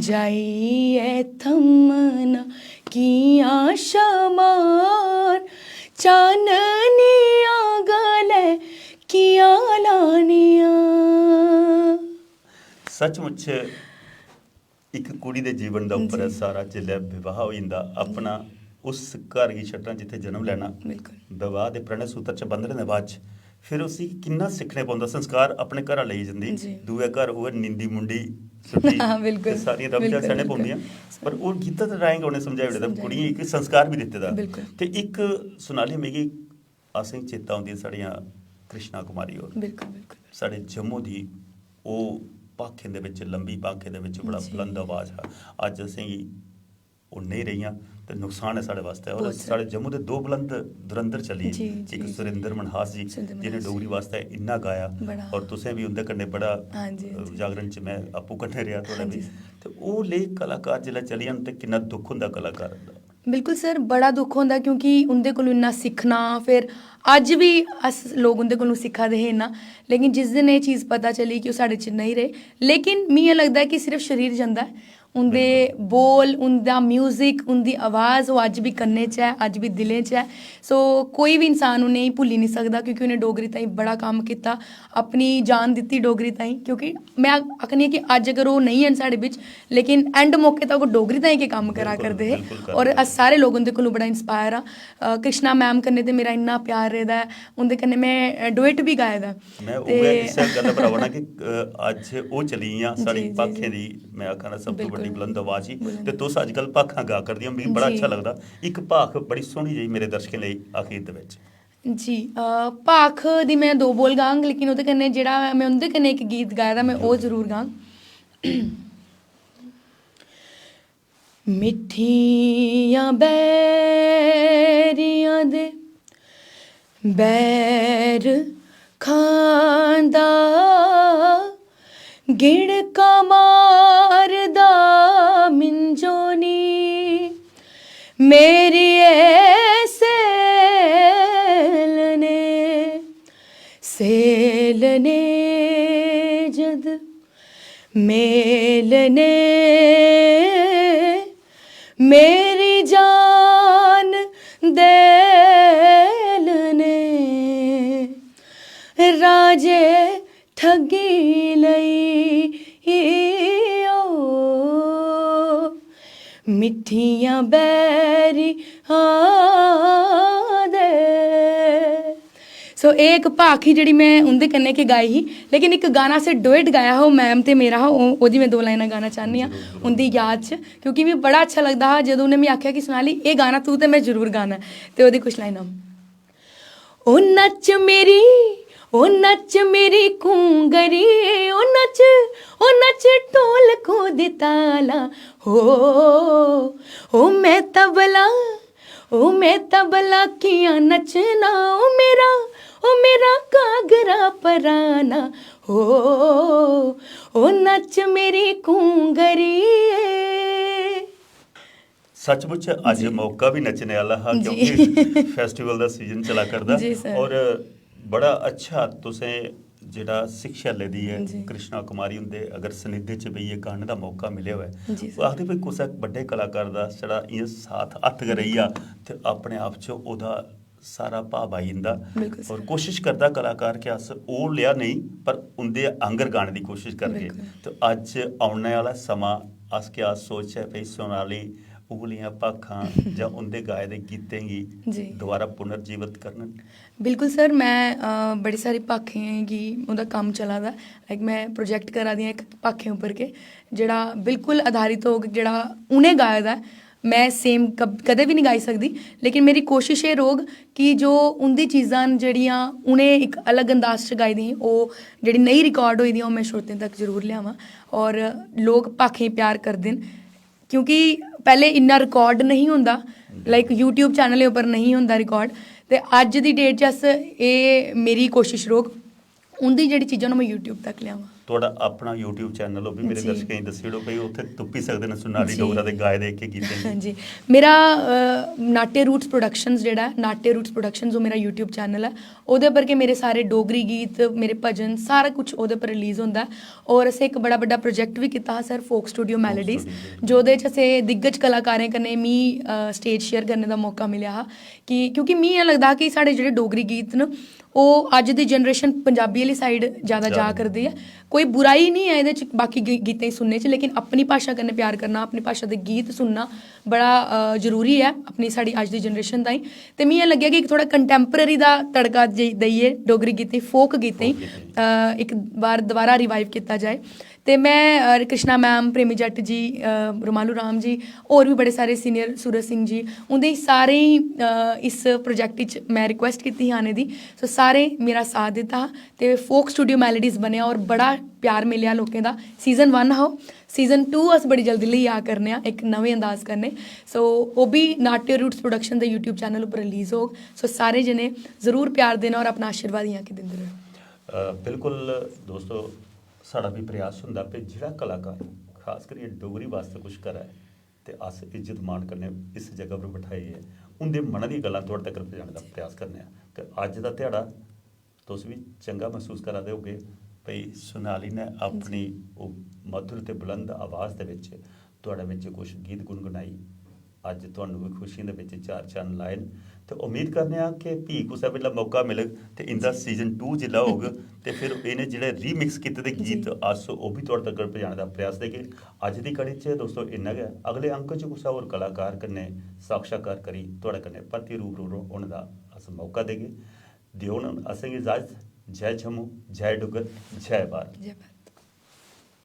ਜਾਈਏ ਤਮਨਾ ਕੀਆਂ ਸ਼ਮਾਨ ਚਾਨਨੀਆਂ ਗਲੇ ਕੀਆਂ ਲਾਨੀਆਂ। ਸੱਚਮੁੱਚ ਇੱਕ ਕੁੜੀ ਦੇ ਜੀਵਨ ਦਾ ਉੱਪਰ ਸਾਰਾ ਚੱਲਿਆ। ਵਿਵਾਹ ਹੋ ਜਾਂਦਾ ਆਪਣਾ ਉਸ ਘਰ ਦੀ ਛੱਟਾਂ ਜਿੱਥੇ ਜਨਮ ਲੈਣਾ, ਬਿਲਕੁਲ ਵਿਵਾਹ ਦੇ ਪ੍ਰਣ ਸੂਤਰ ਚ ਬੰਧਣ ਦੇ ਬਾਅਦ ਚ ਫਿਰ ਉਸੇ ਕਿੰਨਾ ਸਿੱਖਣੇ ਪਾਉਂਦਾ ਸੰਸਕਾਰ ਆਪਣੇ ਘਰਾਂ ਲਈ ਜਾਂਦੀ। ਦੂਏ ਘਰ ਉਹ ਨਿੰਦੀ ਮੁੰਡੀ ਸੁੱਟੀ ਤੇ ਸਾਰੀਆਂ ਰਮਜਾਂ ਸਣੇ ਪਾਉਂਦੀਆਂ। ਪਰ ਉਹ ਗੀਤਾਂ ਦੇ ਰਾਹੀਂ ਉਹਨੇ ਸਮਝਾਇਆ ਤਾਂ ਕੁੜੀ ਇੱਕ ਸੰਸਕਾਰ ਵੀ ਦਿੱਤੇ ਦਾ। ਤੇ ਇੱਕ ਸੁਨਾਲੀ ਮੇਗੀ ਅਸੀਂ ਚੇਤਾ ਆਉਂਦੀ ਸਾਡੀਆਂ ਕ੍ਰਿਸ਼ਨਾ ਕੁਮਾਰੀ ਹੋਰ ਸਾਡੇ ਜੰਮੂ ਦੀ ਉਹ ਪਾਖੇ ਦੇ ਵਿੱਚ ਲੰਬੀ ਪਾਖੇ ਦੇ ਵਿੱਚ ਬੜਾ ਬੁਲੰਦ ਆਵਾਜ਼ ਆ। ਅੱਜ ਅਸੀਂ ਉਹ ਨਹੀਂ ਰਹੀਆਂ ਤੇ ਨੁਕਸਾਨ ਹੈ ਸਾਡੇ ਵਾਸਤੇ। ਔਰ ਸਾਡੇ ਜੰਮੂ ਦੇ 2 ਬੁਲੰਦ ਦੁਰੰਦਰ ਚੱਲੀ, ਇੱਕ ਸੁਰਿੰਦਰ ਮਨਹਾਸ ਜੀ ਜਿਹਨੇ ਡੋਗਰੀ ਵਾਸਤੇ ਇੰਨਾ ਗਾਇਆ ਔਰ ਤੁਸੀਂ ਵੀ ਉਹਦੇ ਕੰਨੇ ਬੜਾ ਜਾਗਰਣ ਚ ਮੈਂ ਆਪੂ ਕੰਨੇ ਰਿਹਾ ਤੁਹਾਡਾ ਵੀ। ਤੇ ਉਹ ਲੇਖ ਕਲਾਕਾਰ ਜਿਹੜਾ ਚੱਲੀਆਂ ਤੇ ਕਿੰਨਾ ਦੁੱਖ ਹੁੰਦਾ ਕਲਾਕਾਰ ਦਾ। ਬਿਲਕੁਲ ਸਰ ਬੜਾ ਦੁੱਖ ਹੁੰਦਾ ਕਿਉਂਕਿ ਉਹਦੇ ਕੋਲੋਂ ਇੰਨਾ ਸਿੱਖਣਾ। ਫਿਰ ਅੱਜ ਵੀ ਅਸ ਲੋਕ ਉਹਦੇ ਕੋਲੋਂ ਸਿੱਖਾ ਦੇ ਨਾ, ਲੇਕਿਨ ਜਿਸ ਦਿਨ ਇਹ ਚੀਜ਼ ਪਤਾ ਚੱਲੀ ਕਿ ਉਹ ਸਾਡੇ 'ਚ ਨਹੀਂ ਰਹੇ। ਲੇਕਿਨ ਮੈਨੂੰ ਲੱਗਦਾ ਕਿ ਸਿਰਫ ਸਰੀਰ ਜਾਂਦਾ, ਉਹਦੇ ਬੋਲ, ਉਹਦਾ ਮਿਊਜ਼ਿਕ, ਉਹਦੀ ਆਵਾਜ਼ ਉਹ ਅੱਜ ਵੀ ਕੰਨੇ 'ਚ ਹੈ, ਅੱਜ ਵੀ ਦਿਲੇ 'ਚ ਹੈ। ਸੋ ਕੋਈ ਵੀ ਇਨਸਾਨ ਉਹਨੇ ਹੀ ਭੁੱਲ ਹੀ ਨਹੀਂ ਸਕਦਾ ਕਿਉਂਕਿ ਉਹਨੇ ਡੋਗਰੀ ਤਾਈਂ ਬੜਾ ਕੰਮ ਕੀਤਾ, ਆਪਣੀ ਜਾਨ ਦਿੱਤੀ ਡੋਗਰੀ ਤਾਈਂ। ਕਿਉਂਕਿ ਮੈਂ ਆਖਨੀ ਹਾਂ ਕਿ ਅੱਜ ਅਗਰ ਉਹ ਨਹੀਂ ਹਨ ਸਾਡੇ ਵਿੱਚ, ਲੇਕਿਨ ਐਂਡ ਮੌਕੇ ਤੱਕ ਉਹ ਡੋਗਰੀ ਤਾਈਂ ਕੇ ਕੰਮ ਕਰਾ ਕਰਦੇ ਹੈ। ਔਰ ਅਸ ਸਾਰੇ ਲੋਕ ਉਹਦੇ ਕੋਲੋਂ ਬੜਾ ਇੰਸਪਾਇਰ ਆ। ਕ੍ਰਿਸ਼ਨਾ ਮੈਮ ਕੰਨੇ ਤੇ ਮੇਰਾ ਇੰਨਾ ਪਿਆਰ ਰਹਿਦਾ, ਉਹਦੇ ਕੰਨੇ ਮੈਂ ਡੁਇਟ ਵੀ ਗਾਇਆ ਦਾ। ਮੈਂ ਉਹ ਇਸ ਗੱਲ ਭਰਾਵਣਾ ਕਿ ਅੱਜ ਉਹ ਚਲੀ ਆ ਸਾਡੀ ਪਾਖੇ ਦੀ, ਮੈਂ ਆਖਣਾ ਸਭ ਤੋਂ ਵੱਡੀ ਬੁਲੰਦ ਆਵਾਜ਼ ਹੀ। ਤੇ ਤੁਸੀਂ ਅੱਜ ਕੱਲ੍ਹ ਭਾਖਾਂ ਗਾ ਕਰਦੀਆਂ, ਮੈਨੂੰ ਬੜਾ ਅੱਛਾ ਲੱਗਦਾ। ਇੱਕ ਭਾਖ ਬੜੀ ਸੋਹਣੀ ਜਿਹੀ ਮੇਰੇ ਦਰਸ਼ਕਾਂ ਲਈ ਅਖੀਰ ਦੇ ਵਿੱਚ ਜੀ ਭਾਖ ਦੀ ਮੈਂ 2 ਬੋਲ ਗਾਂਗ, ਲੇਕਿਨ ਉਹਦੇ ਕੰਨੇ ਜਿਹੜਾ ਮੈਂ ਉਹਦੇ ਕੰਨੇ ਇੱਕ ਗੀਤ ਗਾਇਆ ਦਾ ਮੈਂ ਉਹ ਜ਼ਰੂਰ ਗਾਂਗ। ਮਿੱਠੀਆਂ ਬੈਰੀਆਂ ਦੇ ਬੈਰ ਖਾਂਦਾ ਗਿੜਕਾ ਮਾਰਦਾ ਮਿੰਜੋਨੀ ਮੇਰੀ ਸੇਲ ਨੇ ਜਦ ਮੇਲ ਨੇ ਮੇਰੀ ਜਾਨ ਦੇਲ ਨੇ ਰਾਜੇ ਠੱਗੀ ਲਈ ਮਿੱਠੀਆਂ ਬੈਰੀ ਦੇ। ਸੋ ਇਹ ਇੱਕ ਭਾਖ ਹੀ ਜਿਹੜੀ ਮੈਂ ਉਹਦੇ ਕੰਨੇ ਕੇ ਗਾਈ ਸੀ, ਲੇਕਿਨ ਇੱਕ ਗਾਣਾ ਸੇ ਡੁਇਟ ਗਾਇਆ ਹੋ ਮੈਮ ਤੇ ਮੇਰਾ ਉਹਦੀ ਮੈਂ 2 ਲਾਈਨਾਂ ਗਾਣਾ ਚਾਹੁੰਦੀ ਹਾਂ ਉਹਦੀ ਯਾਦ 'ਚ, ਕਿਉਂਕਿ ਮੈਨੂੰ ਬੜਾ ਅੱਛਾ ਲੱਗਦਾ ਹਾਂ ਜਦੋਂ ਉਹਨੇ ਮੈਨੂੰ ਆਖਿਆ ਕਿ ਸੁਨਾਲੀ ਇਹ ਗਾਣਾ ਤੂੰ ਤੇ ਮੈਂ ਜ਼ਰੂਰ ਗਾਣਾ। ਤੇ ਉਹਦੀ ਕੁਛ ਲਾਈਨਾਂ, ਉਹ ਨੱਚ ਮੇਰੀ ਕੂੰਗਰੀ, ਉਹ ਨੱਚ ਢੋਲ ਕੋ ਦੇ ਤਾਲਾ ਹੋ ਮੈਂ ਤਬਲਾ ਕੀਆਂ ਨੱਚਣਾ, ਉਹ ਮੇਰਾ ਕਾਗਰਾ ਪਰਾਨਾ ਹੋ ਨੱਚ ਮੇਰੀ ਕੂੰਗਰੀ। ਸੱਚਮੁੱਚ ਅੱਜ ਮੌਕਾ ਵੀ ਨੱਚਣੇ ਵਾਲਾ ਹਾਂ ਕਿਉਂਕਿ ਫੈਸਟੀਵਲ ਦਾ ਸੀਜ਼ਨ ਚਲਾ ਕਰਦਾ। ਔਰ ਬੜਾ ਅੱਛਾ ਤੁਸੀਂ ਜਿਹੜਾ ਸਿੱਖਿਆ ਲੈਦੀ ਹੈ ਕ੍ਰਿਸ਼ਨਾ ਕੁਮਾਰੀ ਹੁੰਦੇ ਅਗਰ ਸਨਿਧੇ 'ਚ ਬਈ ਇਹ ਗਾਣੇ ਦਾ ਮੌਕਾ ਮਿਲਿਆ ਹੋਇਆ, ਉਹ ਆਖਦੇ ਵੀ ਕੁਛ ਵੱਡੇ ਕਲਾਕਾਰ ਦਾ ਜਿਹੜਾ ਇਹ ਸਾਥ ਹੱਥ ਰਹੀ ਆ ਤੇ ਆਪਣੇ ਆਪ 'ਚ ਉਹਦਾ ਸਾਰਾ ਭਾਵ ਆ ਜਾਂਦਾ। ਔਰ ਕੋਸ਼ਿਸ਼ ਕਰਦਾ ਕਲਾਕਾਰ ਕਿ ਅਸ ਉਹ ਲਿਆ ਨਹੀਂ ਪਰ ਉਹਦੇ ਅੰਗਰ ਗਾਣੇ ਦੀ ਕੋਸ਼ਿਸ਼ ਕਰਕੇ। ਤੇ ਅੱਜ ਆਉਣ ਵਾਲਾ ਸਮਾਂ ਅਸ ਕਿ ਸੋਚ ਹੈ ਪਈ ਸੁਨਾਲੀ ਉਗਲੀਆਂ ਭਾਖਾਂ ਜਾਂ ਉਹਦੇ ਗਾਏ ਦੇ ਗੀਤੇ ਜੀ। ਹੀ ਦੁਬਾਰਾ ਪੁਨਰਜੀਵਿਤ ਕਰਨ? बिल्कुल सर, मैं बड़ी सारी भाखें गी उनका काम चला दा, लाइक मैं प्रोजेक्ट करा दी एक भाखें उप्पर के जेड़ा बिल्कुल आधारित होग, जेड़ा उ'नें गाए दा है। मैं सेम कदें भी नहीं गाई सकदी, लेकिन मेरी कोशिश ये रोग कि जो उंदी चीज़ां न जेह्ड़ियां उ'नें एक अलग अंदाज च गाई दी ओह् जेह्ड़ी नई रिकॉर्ड होई दी ओह् मैं श्रोतें तक जरूर लियावां और लोग भाखें गी प्यार करदे न, क्योंकि पैह्ले इन्ना रिकॉर्ड नहीं होंदा, लाइक यूट्यूब चैनल उप्पर नहीं होंदा रिकॉर्ड, ते अज्ज दी डेट च अस एह् मेरी कोशिश रोग उंदी जेह्ड़ी चीज़ां न मैं यूट्यूब तक लियावां। ਤੁਹਾਡਾ ਆਪਣਾ YouTube ਚੈਨਲ ਉਹ ਵੀ ਮੇਰੇ ਜੀ। ਦਰਸ਼ਕਾਂ ਨੂੰ ਦੱਸਿਓ ਭਈ ਉੱਥੇ ਤੁੱਪੀ ਸਕਦੇ ਨੇ ਸੁਨਾਲੀ ਡੋਗਰਾ ਦੇ ਗਾਏ ਦੇ ਇੱਕ ਗੀਤੇ हाँ जी, मेरा नाट्य रूट्स प्रोडक्शंस जेह्ड़ा है, नाट्य रूट्स प्रोडक्शंस ओह् मेरा यूट्यूब चैनल है, ओह्दे पर के मेरे सारे डोगरी गीत, मेरे भजन, सारा कुछ ओह्दे पर रिलीज़ होंदा है। और असें एक बड़ा बड्डा प्रोजेक्ट भी कीता हा सर, फोक स्टूडियो मैलोडीज, जोह्दे च असें दिग्गज कलाकारें कन्नै मी स्टेज शेयर करने दा मौका मिलेआ हा कि क्योंकि मी इ'यां लगदा कि साढ़े जेह्ड़े डोगरी गीत न ओह् अज्ज दी जनरेशन पंजाबी आह्ली साइड ज़्यादा जा करदी है। कोई बुराई नहीं है एह्दे च बाकी गीतें गी सुनने च, लेकिन अपनी भाशा कन्नै प्यार करना, अपनी भाशा दे गीत सुनना बड़ा जरूरी है अपनी साढ़ी अज्ज दी जनरेशन ताईं। ते मी इ'यां लग्गेआ कि इक थोह्ड़ा कंटैम्पररी दा तड़का देइयै डोगरी गीतें, फोक गीतें इक बार दोबारा रिवाइव कीता जाए। ते मैं कृष्णा मैम, प्रेमी जट्ट जी, रोमालू राम जी, होर भी बड़े सारे सीनियर, सूरज सिंह जी, उं'दे सारें गी इस प्रोजेक्ट च मैं रिक्वेस्ट कीती ही आने दी, सो सारें मेरा साथ दित्ता हा ते फोक स्टूडियो मैलोडीज बनेआ और बड़ा प्यार मिलेआ लोकें दा। सीज़न 1 हा, सीज़न 2 अस बड़ी जल्दी लेई आ करने आं इक नमें अंदाज कन्नै, सो ओह् भी नाट्य रूट्स प्रोडक्शन दे यूट्यूब चैनल उप्पर रिलीज़ होग। सो सारे जने ज़रूर प्यार देना और अपना आशीर्वाद इ'यां कि दिंदे रहो। बिल्कुल दोस्तों, साड़ा भी प्रयास होंदा कि जेह्ड़ा कलाकार खास करियै डोगरी वास्ते कुछ करै ते अस इज्जत मान कन्नै इस जगह पर बिठाइयै उं'दे मनै दी गल्लां तुहाड़े तक पजाने दा प्रयास करने आं। ते अज्ज दा ध्याड़ा तुस भी चंगा महसूस करा दे होगे भई सोनाली ने अपनी ओह् मधुर ते बुलंद आवाज़ दे विच तुहाड़े विच कुछ गीत गुनगुनाई, अज्ज तुहानूं भी खुशियें दे विच चार चन्न लाए न। ते उम्मीद करने आं कि भी कुसै बेल्लै मौका मिलग ते इंदा सीज़न 2 जिल्लै होग ते फिर इ'नें जेह्ड़े रीमिक्स कीते दे गीत अस ओह् भी तुहाड़े तक पजाने दा प्रयास देगे। अज्ज दी कड़ी च दोस्तों इन्ना गै। अगले अंक च कुसै होर कलाकार कन्नै साक्षात्कार करी तुहाड़े कन्नै परतियै रूबरू होने दा अस मौका देगे। देओ असेंगी इजाज़त। जय जम्मू, जय डुग्गर, जय भारत। जय भारत।